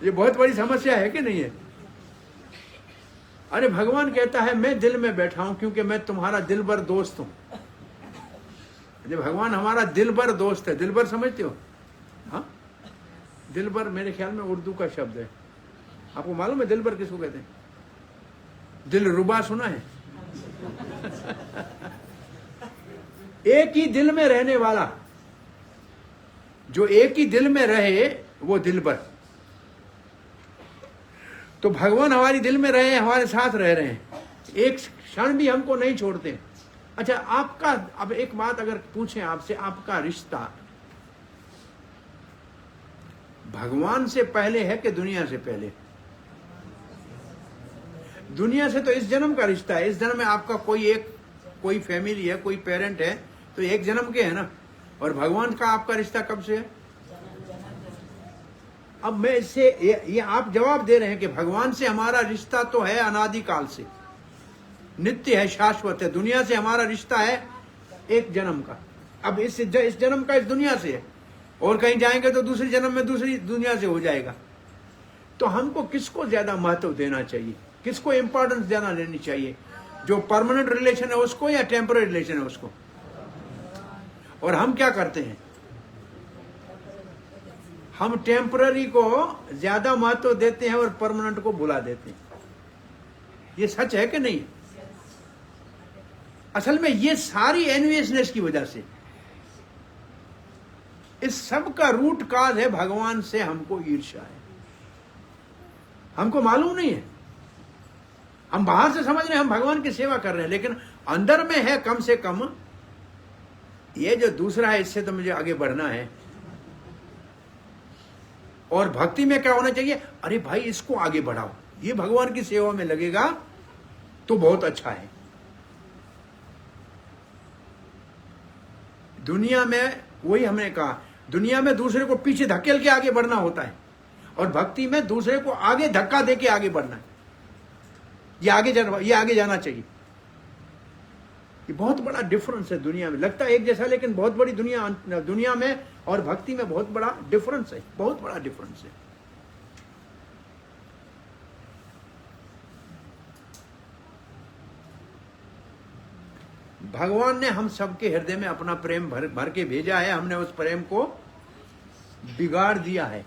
ये बहुत बड़ी समस्या है कि नहीं है? अरे भगवान कहता है मैं दिल में बैठा हूं क्योंकि मैं तुम्हारा दिलबर दोस्त हूं। भगवान हमारा दिलबर दोस्त है। दिलबर समझते हो? हाँ, दिलबर मेरे ख्याल में उर्दू का शब्द है। आपको मालूम है दिलबर किसको कहते हैं? दिलरुबा सुना है? एक ही दिल में रहने वाला, जो एक ही दिल में रहे वो दिलबर। तो भगवान हमारी दिल में रहे, हमारे साथ रह रहे हैं, एक क्षण भी हमको नहीं छोड़ते। अच्छा, आपका अब एक बात अगर पूछें आपसे, आपका रिश्ता भगवान से पहले है कि दुनिया से पहले? दुनिया से तो इस जन्म का रिश्ता है। इस जन्म में आपका कोई फैमिली है, कोई पेरेंट है, तो एक जन्म के है ना। और भगवान का आपका रिश्ता कब से है? अब मैं इससे ये आप जवाब दे रहे हैं कि भगवान से हमारा रिश्ता तो है अनादिकाल से, नित्य है, शाश्वत है। दुनिया से हमारा रिश्ता है एक जन्म का। अब इस जन्म का इस दुनिया से है, और कहीं जाएंगे तो दूसरे जन्म में दूसरी दुनिया से हो जाएगा। तो हमको किसको ज्यादा महत्व देना चाहिए? किसको इंपॉर्टेंस ज्यादा देनी चाहिए? जो परमानेंट रिलेशन है उसको या टेम्पररी रिलेशन है उसको? और हम क्या करते हैं? हम टेम्पररी को ज्यादा महत्व देते हैं और परमानेंट को भुला देते हैं। ये सच है कि नहीं? असल में ये सारी एनवियसनेस की वजह से, इस सब का रूट काज है भगवान से हमको ईर्ष्या है। हमको मालूम नहीं है। हम बाहर से समझ रहे हैं हम भगवान की सेवा कर रहे हैं, लेकिन अंदर में है कम से कम ये जो दूसरा है, इससे तो मुझे आगे बढ़ना है। और भक्ति में क्या होना चाहिए? अरे भाई इसको आगे बढ़ाओ, ये भगवान की सेवा में लगेगा तो बहुत अच्छा है। दुनिया में वही हमने कहा, दुनिया में दूसरे को पीछे धकेल के आगे बढ़ना होता है, और भक्ति में दूसरे को आगे धक्का देके आगे बढ़ना है। ये आगे जाना चाहिए। ये बहुत बड़ा डिफरेंस है दुनिया में। लगता है एक जैसा, लेकिन बहुत बड़ी दुनिया में और भक्ति में बहुत बड़ा डिफरेंस है। बहुत बड़ा डिफरेंस है। भगवान ने हम सबके हृदय में अपना प्रेम भर के भेजा है। हमने उस प्रेम को बिगाड़ दिया है।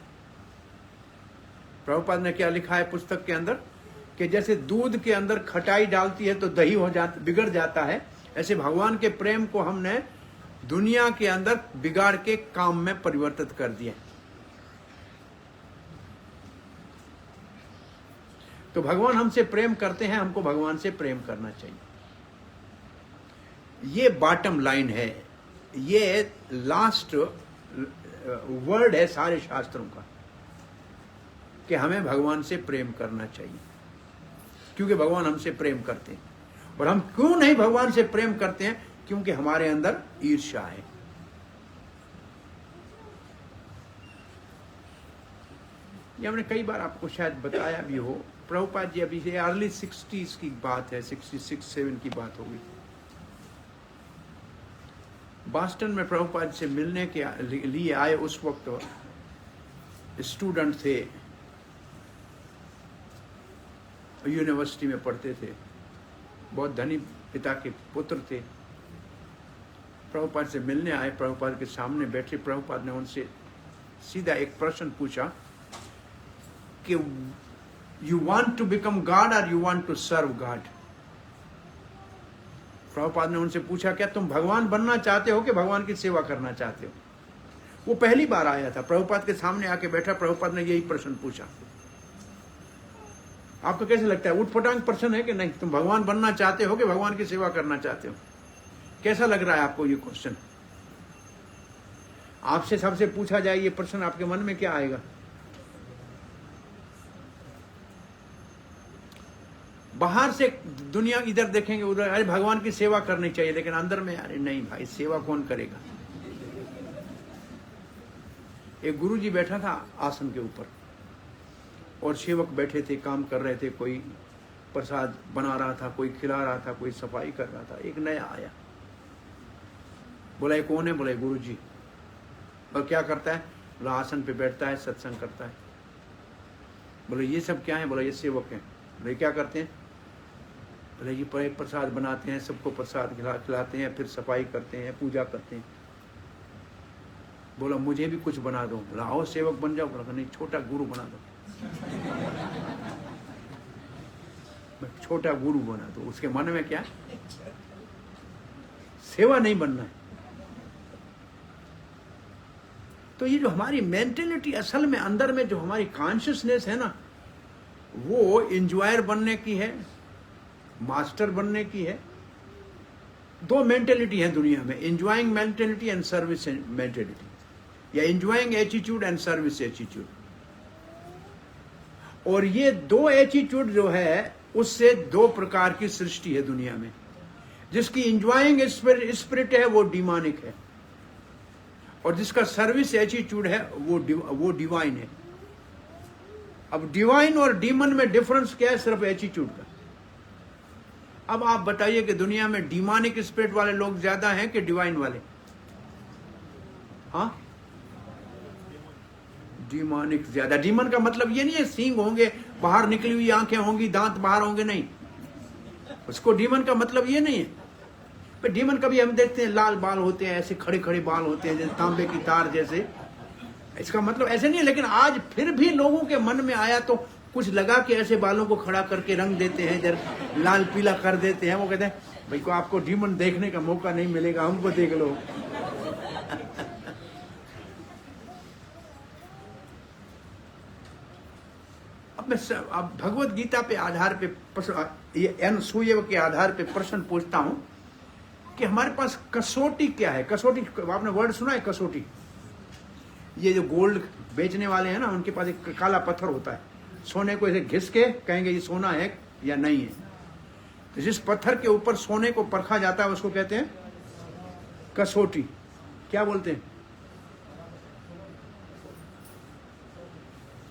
प्रभुपाद ने क्या लिखा है पुस्तक के अंदर कि जैसे दूध के अंदर खटाई डालती है तो दही बिगड़ जाता है, ऐसे भगवान के प्रेम को हमने दुनिया के अंदर बिगाड़ के काम में परिवर्तित कर दिया। तो भगवान हमसे प्रेम करते हैं, हमको भगवान से प्रेम करना चाहिए। ये बॉटम लाइन है, ये लास्ट वर्ड है सारे शास्त्रों का कि हमें भगवान से प्रेम करना चाहिए, क्योंकि भगवान हमसे प्रेम करते हैं। और हम क्यों नहीं भगवान से प्रेम करते हैं? क्योंकि हमारे अंदर ईर्ष्या है। ये हमने कई बार आपको शायद बताया भी हो। प्रभुपाद जी अभी से अर्ली 60s की बात है, 66-7 की बात होगी। बॉस्टन में प्रभुपाद से मिलने के लिए आए। उस वक्त स्टूडेंट थे, यूनिवर्सिटी में पढ़ते थे, बहुत धनी पिता के पुत्र थे। प्रभुपाद से मिलने आए, प्रभुपाद के सामने बैठे। प्रभुपाद ने उनसे सीधा एक प्रश्न पूछा कि you want to become God और you want to serve God? Prabhupada ने उनसे पूछा क्या तुम भगवान बनना चाहते हो कि भगवान की सेवा करना चाहते हो? वो पहली बार आया था, प्रभुपाद के सामने आके बैठा। प्रभुपाद ने यही प्रश्न पूछा। आपको कैसे लगता है, उठपटांग प्रश्न है कि नहीं? तुम भगवान बनना चाहते हो कि भगवान की सेवा करना चाहते हो? कैसा लग रहा है आपको ये क्वेश्चन? आपसे सबसे पूछा जाए ये प्रश्न, आपके मन में क्या आएगा? बाहर से दुनिया इधर देखेंगे उधर, अरे भगवान की सेवा करनी चाहिए, लेकिन अंदर में अरे नहीं भाई, सेवा कौन करेगा? एक गुरुजी बैठा था आसन के ऊपर और सेवक बैठे थे, काम कर रहे थे, कोई प्रसाद बना रहा था, कोई खिला रहा था, कोई सफाई कर रहा था। एक नया आया, बोला ये कौन है? बोला गुरुजी। और क्या करता है? बोला आसन पे बैठता है, सत्संग करता है। बोले ये सब क्या है? बोला ये सेवक है। बोले क्या करते हैं? बोले ये प्रसाद बनाते हैं, सबको प्रसाद खिलाते हैं, फिर सफाई करते हैं, पूजा करते हैं। बोला मुझे भी कुछ बना दो। बोला आओ सेवक बन जाओ। बोला नहीं, छोटा गुरु बना दो। छोटा गुरु बना दो। उसके मन में क्या? सेवा नहीं बनना है। तो ये जो हमारी मेंटेलिटी असल में अंदर में जो हमारी कॉन्शियसनेस है ना, वो इंजॉयर बनने की है, मास्टर बनने की है। दो मेंटेलिटी है दुनिया में, enjoying mentality and service mentality, या enjoying attitude and service attitude. और ये दो एटीट्यूड जो है, उससे दो प्रकार की सृष्टि है दुनिया में। जिसकी इंजॉइंग स्पिरिट है वो डिमोनिक है, और जिसका सर्विस एटीट्यूड है वो डिवाइन है। अब डिवाइन और डीमन में डिफरेंस क्या है? सिर्फ एटीट्यूड का। अब आप बताइए कि दुनिया में डिमोनिक स्पिरिट वाले लोग ज्यादा हैं कि डिवाइन वाले? हाँ, डिमोनिक ज्यादा। डीमन का मतलब ये नहीं है सींग होंगे, बाहर निकली हुई आंखें होंगी, दांत बाहर होंगे, नहीं। उसको डीमन का मतलब ये नहीं है। पर डीमन कभी हम देखते हैं लाल बाल होते हैं, ऐसे खड़े खड़े बाल होते हैं जैसे तांबे की तार जैसे। इसका मतलब ऐसे नहीं है, लेकिन आज फिर भी लोगों के मन में आया तो कुछ लगा कि ऐसे बालों को खड़ा करके रंग देते हैं, जरा लाल पीला कर देते हैं। वो कहते हैं भाई को आपको डीमन देखने का मौका नहीं मिलेगा, हमको देख लो। अब भगवत गीता पे आधार पे ये अनसूय के आधार पे प्रश्न पूछता हूं कि हमारे पास कसौटी क्या है? कसौटी, आपने वर्ड सुना है कसौटी? ये जो गोल्ड बेचने वाले हैं ना, उनके पास एक काला पत्थर होता है, सोने को ऐसे घिस के कहेंगे ये सोना है या नहीं है। तो जिस पत्थर के ऊपर सोने को परखा जाता है उसको कहते हैं कसौटी। क्या बोलते हैं?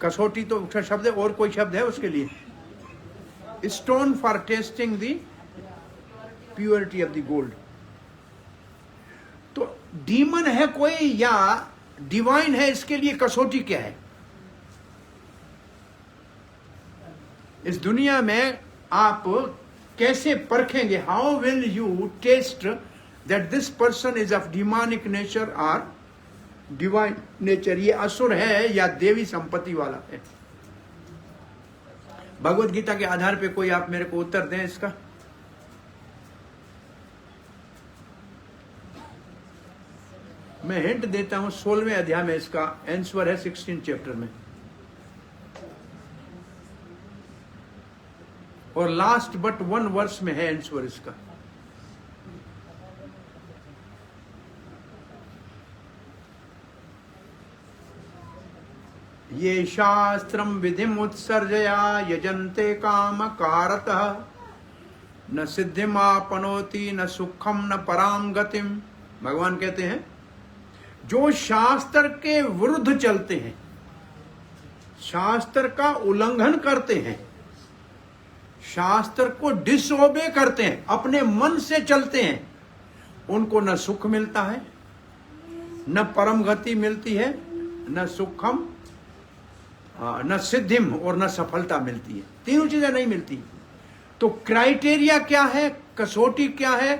कसौटी तो शब्द है, और कोई शब्द है उसके लिए? Stone for testing the purity of the gold. तो डीमन है कोई या डिवाइन है, इसके लिए कसौटी क्या है? इस दुनिया में आप कैसे परखेंगे? How will you test that this person is of demonic nature और डिवाइन नेचर? ये असुर है या देवी संपत्ति वाला है? भगवत गीता के आधार पे कोई आप मेरे को उत्तर दें इसका। मैं हिंट देता हूं, 16वें अध्याय में इसका आंसर है, 16 चैप्टर में, और लास्ट बट 1 वर्स में है आंसर इसका। ये शास्त्रम विधिम उत्सर्जया यजन्ते काम कारतः न सिद्धिमापनोति न सुखम न पराम गतिम। भगवान कहते हैं जो शास्त्र के विरुद्ध चलते हैं, शास्त्र का उल्लंघन करते हैं, शास्त्र को डिसओबे करते हैं, अपने मन से चलते हैं, उनको न सुख मिलता है, न परम गति मिलती है, न सुखम, न सिद्धिम, और न सफलता मिलती है। तीनों चीजें नहीं मिलती। तो क्राइटेरिया क्या है? कसौटी क्या है?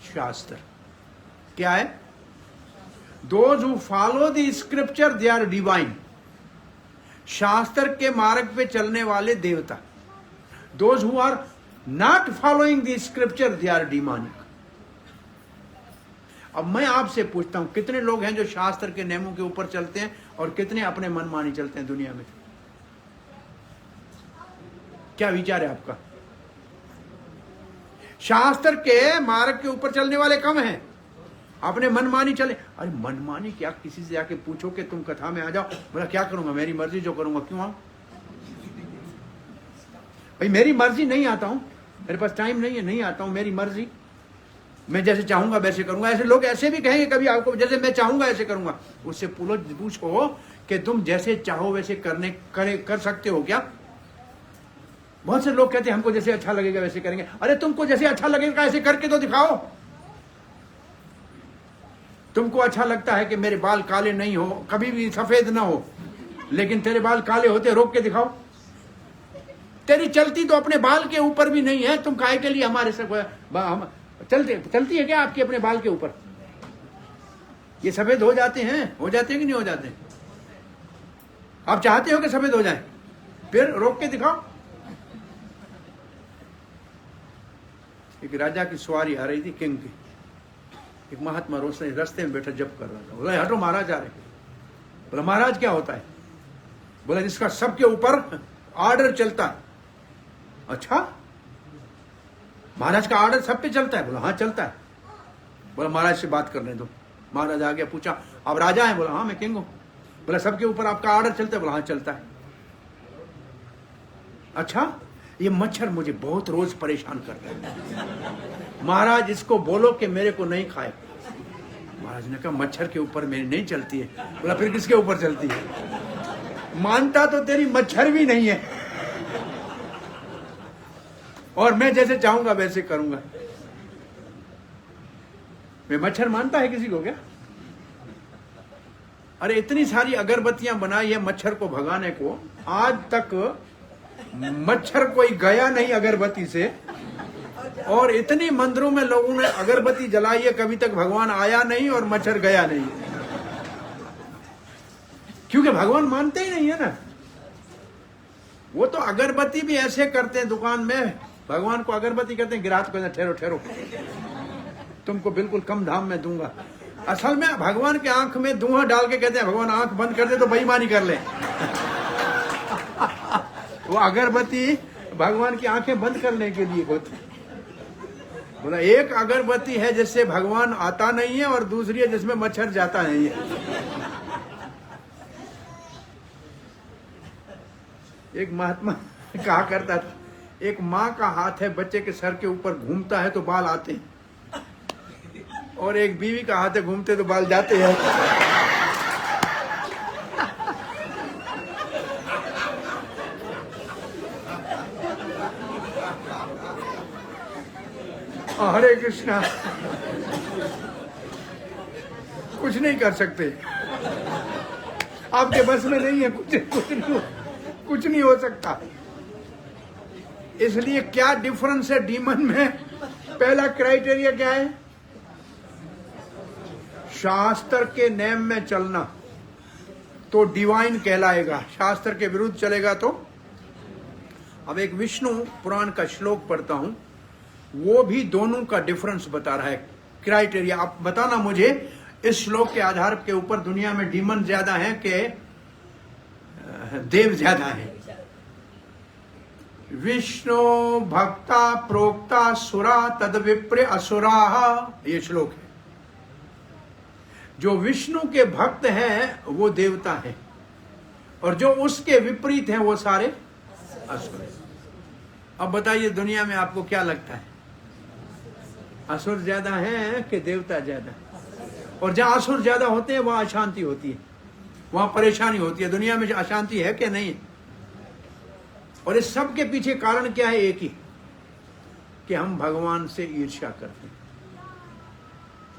शास्त्र क्या है? Those who follow the scripture they are divine। शास्त्र के मार्ग पे चलने वाले देवता। Those who are not following the scripture they are demonic। अब मैं आपसे पूछता हूं, कितने लोग हैं जो शास्त्र के नियमों के ऊपर चलते हैं और कितने अपने मनमानी चलते हैं दुनिया में? क्या विचार है आपका? शास्त्र के मार्ग के ऊपर चलने वाले कम हैं। अपने मनमानी चले। अरे मनमानी क्या, किसी से जाके पूछो कि तुम कथा में आ जाओ, बोला क्या करूंगा, मेरी मर्जी जो करूंगा, क्यों आऊं भाई, मेरी मर्जी, नहीं आता हूं, मेरे पास टाइम नहीं है, नहीं आता हूं, मेरी मर्जी, मैं जैसे चाहूंगा वैसे करूंगा। ऐसे लोग ऐसे भी कहेंगे कभी आपको, जैसे मैं चाहूंगा ऐसे करूंगा। उससे पूछो कि तुम जैसे चाहो वैसे कर सकते हो क्या? बहुत से लोग कहते हैं हमको जैसे अच्छा लगेगा वैसे करेंगे। अरे तुमको जैसे अच्छा लगेगा ऐसे करके तो दिखाओ। तुमको अच्छा लगता है कि मेरे बाल काले नहीं हो, कभी भी सफेद ना हो, लेकिन तेरे बाल काले होते, रोक के दिखाओ। तेरी चलती तो अपने बाल के ऊपर भी नहीं है, तुम काहे के लिए हमारे सब चलती है क्या आपके अपने बाल के ऊपर? ये सफेद हो जाते हैं कि नहीं हो जाते? आप चाहते हो कि सफेद हो जाए? फिर रोक के दिखाओ। एक राजा की सवारी आ रही थी, किंग की। एक महात्मा रास्ते में बैठा जप कर रहा था। बोला हटो महाराज आ रहे। बोला महाराज क्या होता है? बोला जिसका सबके ऊपर ऑर्डर चलता है। अच्छा, महाराज का ऑर्डर सब पे चलता है? बोला हाँ चलता है। बोला महाराज से बात करने दो। महाराज आ गया, पूछा आप राजा हैं? बोला हाँ मैं किंग हूं। बोला सबके ऊपर आपका ऑर्डर चलता है? बोला हाँ चलता है। अच्छा, ये मच्छर मुझे बहुत रोज परेशान करता है, महाराज इसको बोलो कि मेरे को नहीं खाए। महाराज ने कहा मच्छर के ऊपर मेरी नहीं चलती है। बोला फिर किसके ऊपर चलती है? मानता तो तेरी मच्छर भी नहीं है, और मैं जैसे चाहूंगा वैसे करूंगा। मैं मच्छर मानता है किसी को क्या? अरे इतनी सारी अगरबत्तियां बनाई है मच्छर को भगाने को, आज तक मच्छर कोई गया नहीं अगरबत्ती से। और इतनी मंदिरों में लोगों ने अगरबत्ती जलाई है, कभी तक भगवान आया नहीं और मच्छर गया नहीं, क्योंकि भगवान मानते ही नहीं है ना। वो तो अगरबत्ती भी ऐसे करते हैं दुकान में, भगवान को अगरबत्ती कहते हैं, गिरात को ठहरो ठहरो तुमको बिल्कुल कम दाम में दूंगा। असल में भगवान के आंख में धुआं डाल के कहते हैं भगवान आंख बंद कर दे तो बेईमानी कर ले। वो अगरबत्ती भगवान की आंखें बंद करने के लिए होती। बोला एक अगरबत्ती है जिससे भगवान आता नहीं है, और दूसरी है जिसमें मच्छर जाता नहीं है। एक महात्मा कहा करता था, एक माँ का हाथ है बच्चे के सर के ऊपर, घूमता है तो बाल आते हैं, और एक बीवी का हाथ है घूमते तो बाल जाते हैं। हरे कृष्णा। कुछ नहीं कर सकते, आपके बस में नहीं है, कुछ नहीं हो सकता। इसलिए क्या डिफरेंस है डीमन में? पहला क्राइटेरिया क्या है? शास्त्र के नेम में चलना तो डिवाइन कहलाएगा, शास्त्र के विरुद्ध चलेगा तो। अब एक विष्णु पुराण का श्लोक पढ़ता हूं, वो भी दोनों का डिफरेंस बता रहा है, क्राइटेरिया। आप बताना मुझे इस श्लोक के आधार के ऊपर दुनिया में डीमन ज्यादा है कि देव ज्यादा है? विष्णु भक्ता प्रोक्ता सुरा तद विप्र असुरा, ये श्लोक है। जो विष्णु के भक्त हैं वो देवता हैं, और जो उसके विपरीत हैं वो सारे असुर हैं। अब बताइए दुनिया में आपको क्या लगता है, असुर ज्यादा हैं कि देवता ज्यादा? और जहां असुर ज्यादा होते हैं वहां अशांति होती है, वहां परेशानी होती है। दुनिया में अशांति है कि नहीं? और इस सब के पीछे कारण क्या है? एक ही, कि हम भगवान से ईर्ष्या करते हैं।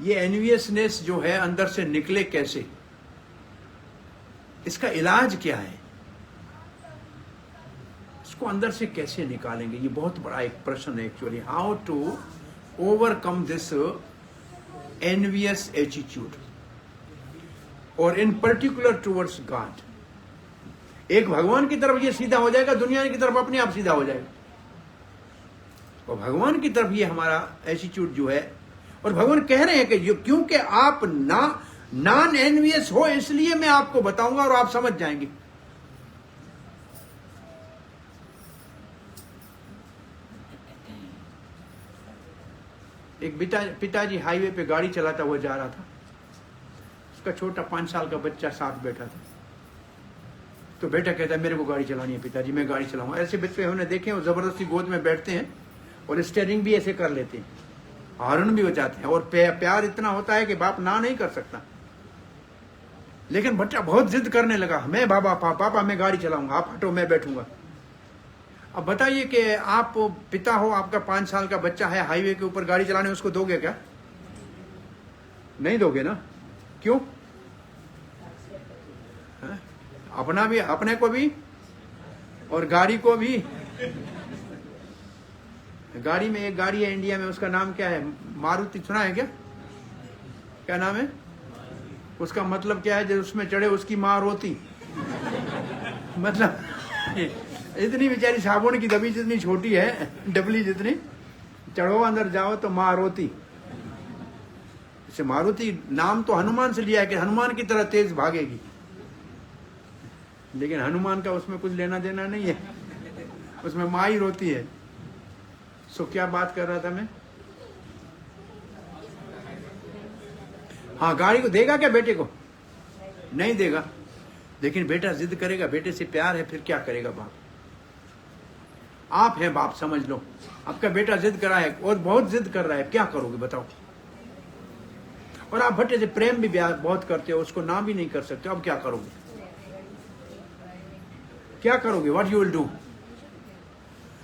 ये एनवियसनेस जो है अंदर से निकले कैसे? इसका इलाज क्या है? इसको अंदर से कैसे निकालेंगे? ये बहुत बड़ा एक प्रश्न है actually. How to overcome this envious attitude, और इन पर्टिकुलर टुवर्ड्स गॉड। एक भगवान की तरफ ये सीधा हो जाएगा, दुनिया की तरफ अपने आप सीधा हो जाएगा। और भगवान की तरफ ये हमारा एटीट्यूड जो है, और भगवान कह रहे हैं कि क्योंकि आप नॉन एनवियस हो, इसलिए मैं आपको बताऊंगा और आप समझ जाएंगे। एक पिताजी हाईवे पे गाड़ी चलाता हुआ जा रहा था, उसका छोटा 5 साल का बच्चा साथ बैठा था। तो बेटा कहता है मेरे को गाड़ी चलानी है पिताजी, मैं गाड़ी चलाऊंगा। ऐसे बच्चे हमने देखे वो जबरदस्ती गोद में बैठते हैं और स्टीयरिंग भी ऐसे कर लेते हैं, हॉर्न भी हो जाते हैं, और प्यार इतना होता है कि बाप ना नहीं कर सकता। लेकिन बच्चा बहुत जिद करने लगा, मैं पापा मैं गाड़ी चलाऊंगा, आप हटो मैं बैठूंगा। अब बताइए कि आप पिता हो, आपका 5 साल का बच्चा है, हाईवे के ऊपर गाड़ी चलाने उसको दोगे क्या? नहीं दोगे ना। क्यों? है? अपना भी, अपने को भी और गाड़ी को भी। गाड़ी में एक गाड़ी है इंडिया में, उसका नाम क्या है? मारुति, सुना है क्या? क्या नाम है उसका? मतलब क्या है? जब उसमें चढ़े उसकी माँ रोती। मतलब इतनी बेचारी साबुन की डब्बी जितनी छोटी है, डबली जितनी, चढ़ो अंदर जाओ तो माँ रोती। इसे मारुति नाम तो हनुमान से लिया है कि हनुमान की तरह तेज भागेगी, लेकिन हनुमान का उसमें कुछ लेना देना नहीं है, उसमें माँ ही रोती है। सो क्या बात कर रहा था मैं? हाँ, गाड़ी को देगा क्या बेटे को? नहीं देगा। लेकिन बेटा जिद करेगा, बेटे से प्यार है, फिर क्या करेगा बाप? आप हैं बाप, समझ लो। आपका बेटा जिद कर रहा है और बहुत जिद कर रहा है, क्या करोगे बताओ? और आप बेटे से प्रेम भी बहुत करते हो, उसको ना भी नहीं कर सकते, अब क्या करोगे? क्या करोगे? What you will do?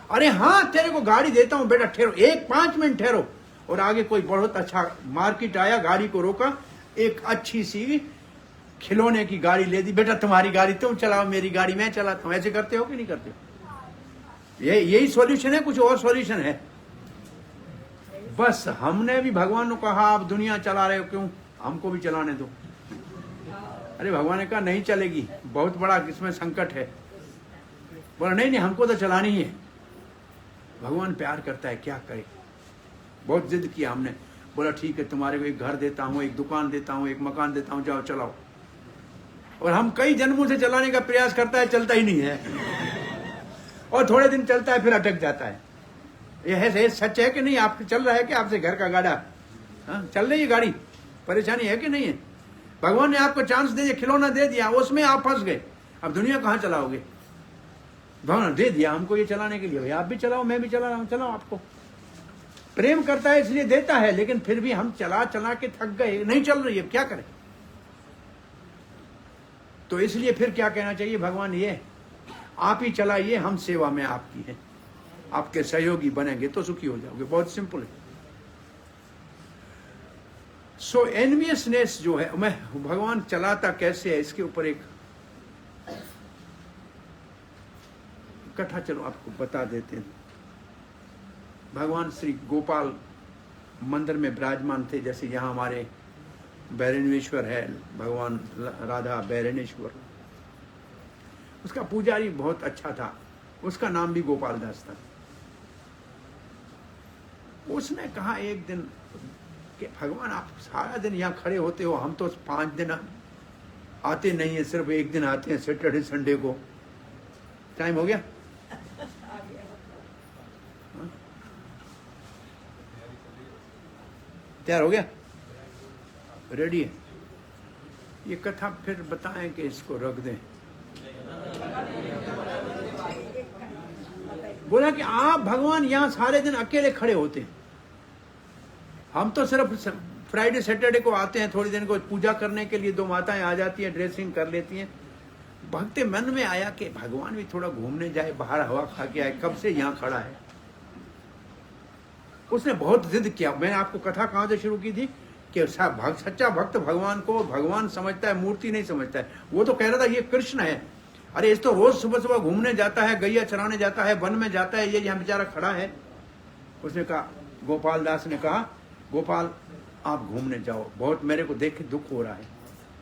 अरे हाँ, तेरे को गाड़ी देता हूं बेटा, ठहरो, 5 मिनट ठहरो। और आगे कोई बहुत अच्छा मार्केट आया, गाड़ी को रोका, एक अच्छी सी खिलौने की गाड़ी ले दी, बेटा तुम्हारी गाड़ी तुम चलाओ, मेरी गाड़ी मैं चलाता हूं। ऐसे करते हो कि नहीं करते? यही सॉल्यूशन है, कुछ और सॉल्यूशन है? बस हमने भी भगवान को कहा आप दुनिया चला रहे हो, क्यों हमको भी चलाने दो। अरे भगवान ने कहा नहीं चलेगी, बहुत बड़ा इसमें संकट है। बोला नहीं हमको तो चलानी ही है। भगवान प्यार करता है, क्या करे। बहुत जिद किया हमने, बोला ठीक है तुम्हारे को एक घर देता हूँ, एक दुकान देता हूँ, एक मकान देता हूँ, जाओ चलाओ। और हम कई जन्मों से चलाने का प्रयास करता है, चलता ही नहीं है, और थोड़े दिन चलता है फिर अटक जाता है। यह सच है कि नहीं? आप चल रहा है कि आपसे घर का गाड़ा चल रही है गाड़ी? परेशानी है कि नहीं है? भगवान ने आपको चांस दे दिया, खिलौना दे दिया, उसमें आप फंस गए, अब दुनिया कहाँ चलाओगे? भगवान दे दिया हमको ये चलाने के लिए, आप भी चलाओ, मैं भी चला रहा हूँ, चलाओ। आपको प्रेम करता है इसलिए देता है, लेकिन फिर भी हम चला चला के थक गए, नहीं चल रही है, क्या करें? तो इसलिए फिर क्या कहना चाहिए? भगवान ये आप ही चलाइए, हम सेवा में आपकी है, आपके सहयोगी बनेंगे तो सुखी हो जाओगे। बहुत सिंपल है। सो एनवियसनेस जो है, मैं भगवान चलाता कैसे है इसके ऊपर एक कथा चलो आपको बता देते हैं। भगवान श्री गोपाल मंदिर में विराजमान थे, जैसे यहाँ हमारे बैरनेश्वर है, भगवान राधा बैरनेश्वर, उसका पुजारी बहुत अच्छा था, उसका नाम भी गोपाल दास था। उसने कहा एक दिन कि भगवान आप सारा दिन यहाँ खड़े होते हो, हम तो 5 दिन आते नहीं है, सिर्फ एक दिन आते हैं, सैटरडे संडे को। टाइम हो गया? तैयार हो गया? रेडी है? ये कथा फिर बताएं कि इसको रख दें? बोला कि आप भगवान यहाँ सारे दिन अकेले खड़े होते हैं, हम तो सिर्फ फ्राइडे सैटरडे को आते हैं, थोड़ी दिन को पूजा करने के लिए 2 माताएं आ जाती हैं, ड्रेसिंग कर लेती हैं। भक्ति मन में आया कि भगवान भी थोड़ा घूमने जाए, बाहर हवा खा के आए, कब से यहाँ खड़ा है। उसने बहुत जिद किया। मैंने आपको कथा कहाँ से शुरू की थी कि सच्चा भक्त भगवान को भगवान समझता है, मूर्ति नहीं समझता है। वो तो कह रहा था ये कृष्ण है, अरे इस तो रोज सुबह सुबह घूमने जाता है, गैया चराने जाता है, वन में जाता है, ये यहाँ बेचारा खड़ा है। उसने कहा, गोपाल दास ने कहा, गोपाल आप घूमने जाओ, बहुत मेरे को देख के दुख हो रहा है।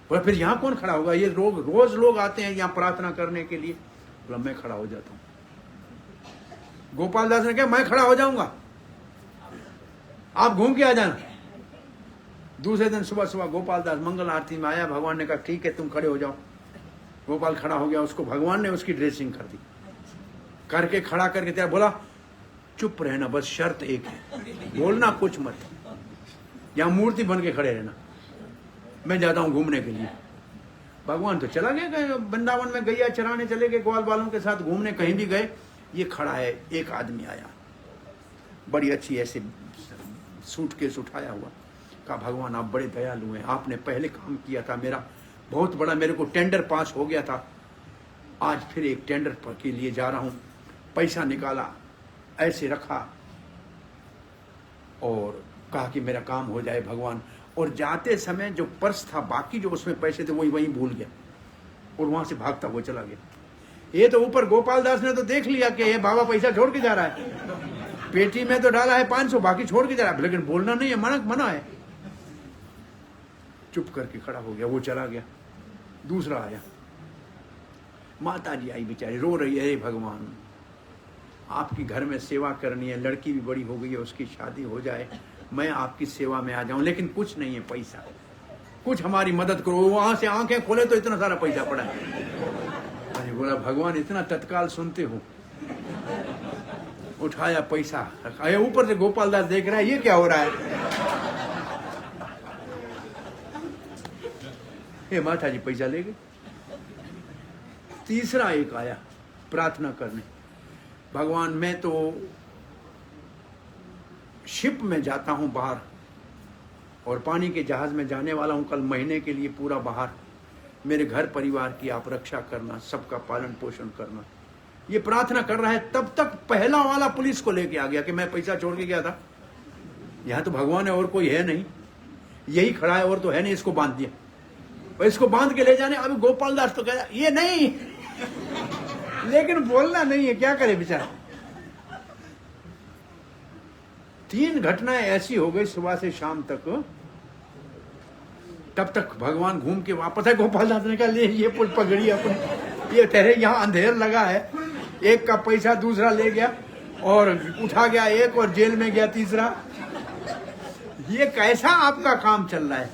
बोला फिर यहाँ कौन खड़ा होगा? ये रोज लोग आते हैं यहाँ प्रार्थना करने के लिए। बोला मैं खड़ा हो जाता हूँ। गोपाल दास ने कहा मैं खड़ा हो जाऊंगा, आप घूम के आ जाना। दूसरे दिन सुबह सुबह गोपाल दास मंगल आरती में आया, भगवान ने कहा ठीक है तुम खड़े हो जाओ। गोपाल खड़ा हो गया, उसको भगवान ने उसकी ड्रेसिंग कर दी, करके खड़ा करके तेरा बोला चुप रहना, बस शर्त एक है, बोलना कुछ मत। यहाँ मूर्ति बन के खड़े रहना, मैं जाता हूँ घूमने के लिए। भगवान तो चला गया, वृंदावन में गैया चराने चले गए, ग्वाल वालों के साथ घूमने कहीं भी गए। ये खड़ा है, एक आदमी आया बड़ी अच्छी ऐसे सूटकेस उठाया हुआ, कहा भगवान आप बड़े दयालु हैं, आपने पहले काम किया था, मेरा बहुत बड़ा, मेरे को टेंडर पास हो गया था, आज फिर एक टेंडर के लिए जा रहा हूँ। पैसा निकाला, ऐसे रखा और कहा कि मेरा काम हो जाए भगवान। और जाते समय जो पर्स था, बाकी जो उसमें पैसे थे, वही वहीं भूल गया और वहां से भागता हुआ चला गया। ये तो ऊपर गोपाल दास ने तो देख लिया कि ये बाबा पैसा छोड़ के जा रहा है, पेटी में तो डाला है 500, बाकी छोड़ के जा रहा है, लेकिन बोलना नहीं है, मना है। चुप करके खड़ा हो गया, वो चला गया। दूसरा आया, माता जी आई बेचारी, रो रही है, भगवान आपकी घर में सेवा करनी है, लड़की भी बड़ी हो गई है, उसकी शादी हो जाए, मैं आपकी सेवा में आ जाऊं, लेकिन कुछ नहीं है पैसा, कुछ हमारी मदद करो। वहां से आंखें खोले तो इतना सारा पैसा पड़ा है। अरे बोला भगवान इतना तत्काल सुनते हो। उठाया पैसा रखा, ऊपर से गोपाल दास देख रहा है ये क्या हो रहा है। हे माता जी पैसा ले गए। तीसरा एक आया प्रार्थना करने, भगवान मैं तो शिप में जाता हूं बाहर और पानी के जहाज में जाने वाला हूं कल महीने के लिए पूरा बाहर, मेरे घर परिवार की आप रक्षा करना, सबका पालन पोषण करना। ये प्रार्थना कर रहा है, तब तक पहला वाला पुलिस को लेके आ गया कि मैं पैसा छोड़ के गया था, यहां तो भगवान है और कोई है नहीं, यही खड़ा है और तो है नहीं, इसको बांध दिया। और इसको बांध के ले जाने, अभी गोपाल दास तो कह रहा ये नहीं, लेकिन बोलना नहीं है, क्या करे बेचारा। 3 घटनाएं ऐसी हो गई सुबह से शाम तक। तब तक भगवान घूम के वापस है। गोपाल दास ने कहा ले ये पगड़ी अपने, ये तेरे यहाँ अंधेर लगा है, एक का पैसा दूसरा ले गया और उठा गया एक और जेल में गया तीसरा, ये कैसा आपका काम चल रहा है।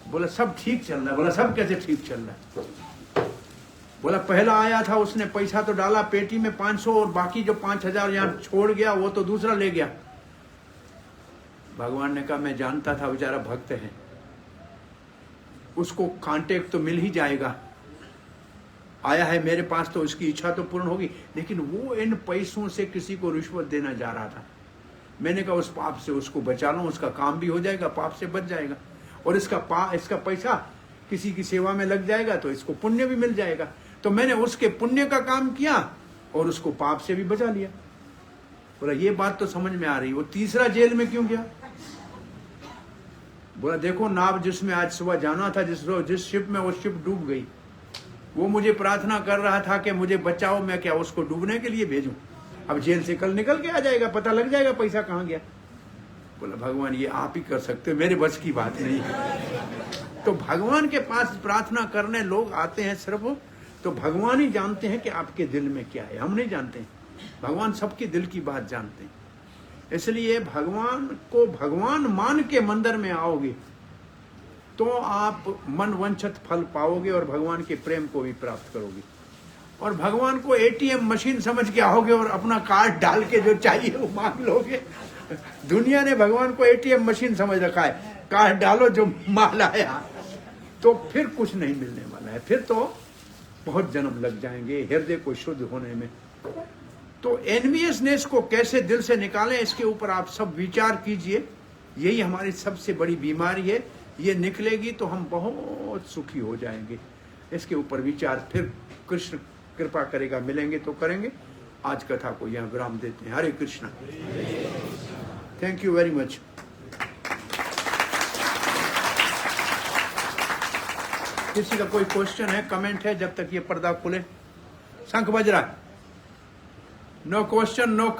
बोला सब ठीक चल रहा है। बोला सब कैसे ठीक चल रहा है। बोला पहला आया था उसने पैसा तो डाला पेटी में 500 और बाकी जो 5000 यहाँ छोड़ गया वो तो दूसरा ले गया। भगवान ने कहा मैं जानता था बेचारा भक्त है, उसको कांटेक्ट तो मिल ही जाएगा, आया है मेरे पास तो उसकी इच्छा तो पूर्ण होगी, लेकिन वो इन पैसों से किसी को रिश्वत देना जा रहा था। मैंने कहा उस पाप से उसको बचा लो, उसका काम भी हो जाएगा, पाप से बच जाएगा, और इसका पैसा किसी की सेवा में लग जाएगा तो इसको पुण्य भी मिल जाएगा। तो मैंने उसके पुण्य का काम किया और उसको पाप से भी बचा लिया। बोला ये बात तो समझ में आ रही। वो तीसरा जेल में क्यों गया। बोला देखो नाव जिसमें आज सुबह जाना था, जिस शिप में वो शिप डूब गई, वो मुझे प्रार्थना कर रहा था कि मुझे बचाओ, मैं क्या उसको डूबने के लिए भेजूं। अब जेल से कल निकल के आ जाएगा, पता लग जाएगा पैसा कहाँ गया। बोला भगवान ये आप ही कर सकते हो, मेरे बस की बात नहीं है। तो भगवान के पास प्रार्थना करने लोग आते हैं सिर्फ, तो भगवान ही जानते हैं कि आपके दिल में क्या है, हम नहीं जानते हैं। भगवान सबके दिल की बात जानते हैं। इसलिए भगवान को भगवान मान के मंदिर में आओगे तो आप मन वंचित फल पाओगे और भगवान के प्रेम को भी प्राप्त करोगे। और भगवान को एटीएम मशीन समझ के आओगे और अपना कार्ड डाल के जो चाहिए वो मांग लोगे। दुनिया ने भगवान को एटीएम मशीन समझ रखा है, कार्ड डालो जो माल आया, तो फिर कुछ नहीं मिलने वाला है, फिर तो बहुत जन्म लग जाएंगे हृदय को शुद्ध होने में। तो एनवियसनेस को कैसे दिल से निकालें, इसके ऊपर आप सब विचार कीजिए। यही हमारी सबसे बड़ी बीमारी है, ये निकलेगी तो हम बहुत सुखी हो जाएंगे। इसके ऊपर विचार फिर कृष्ण कृपा करेगा, मिलेंगे तो करेंगे। आज कथा को यहाँ विराम देते हैं। Hare Krishna. Thank you very much. किसी का कोई क्वेश्चन है, कमेंट है, जब तक ये पर्दा खुले। शंख बज रहा है। No question no comment.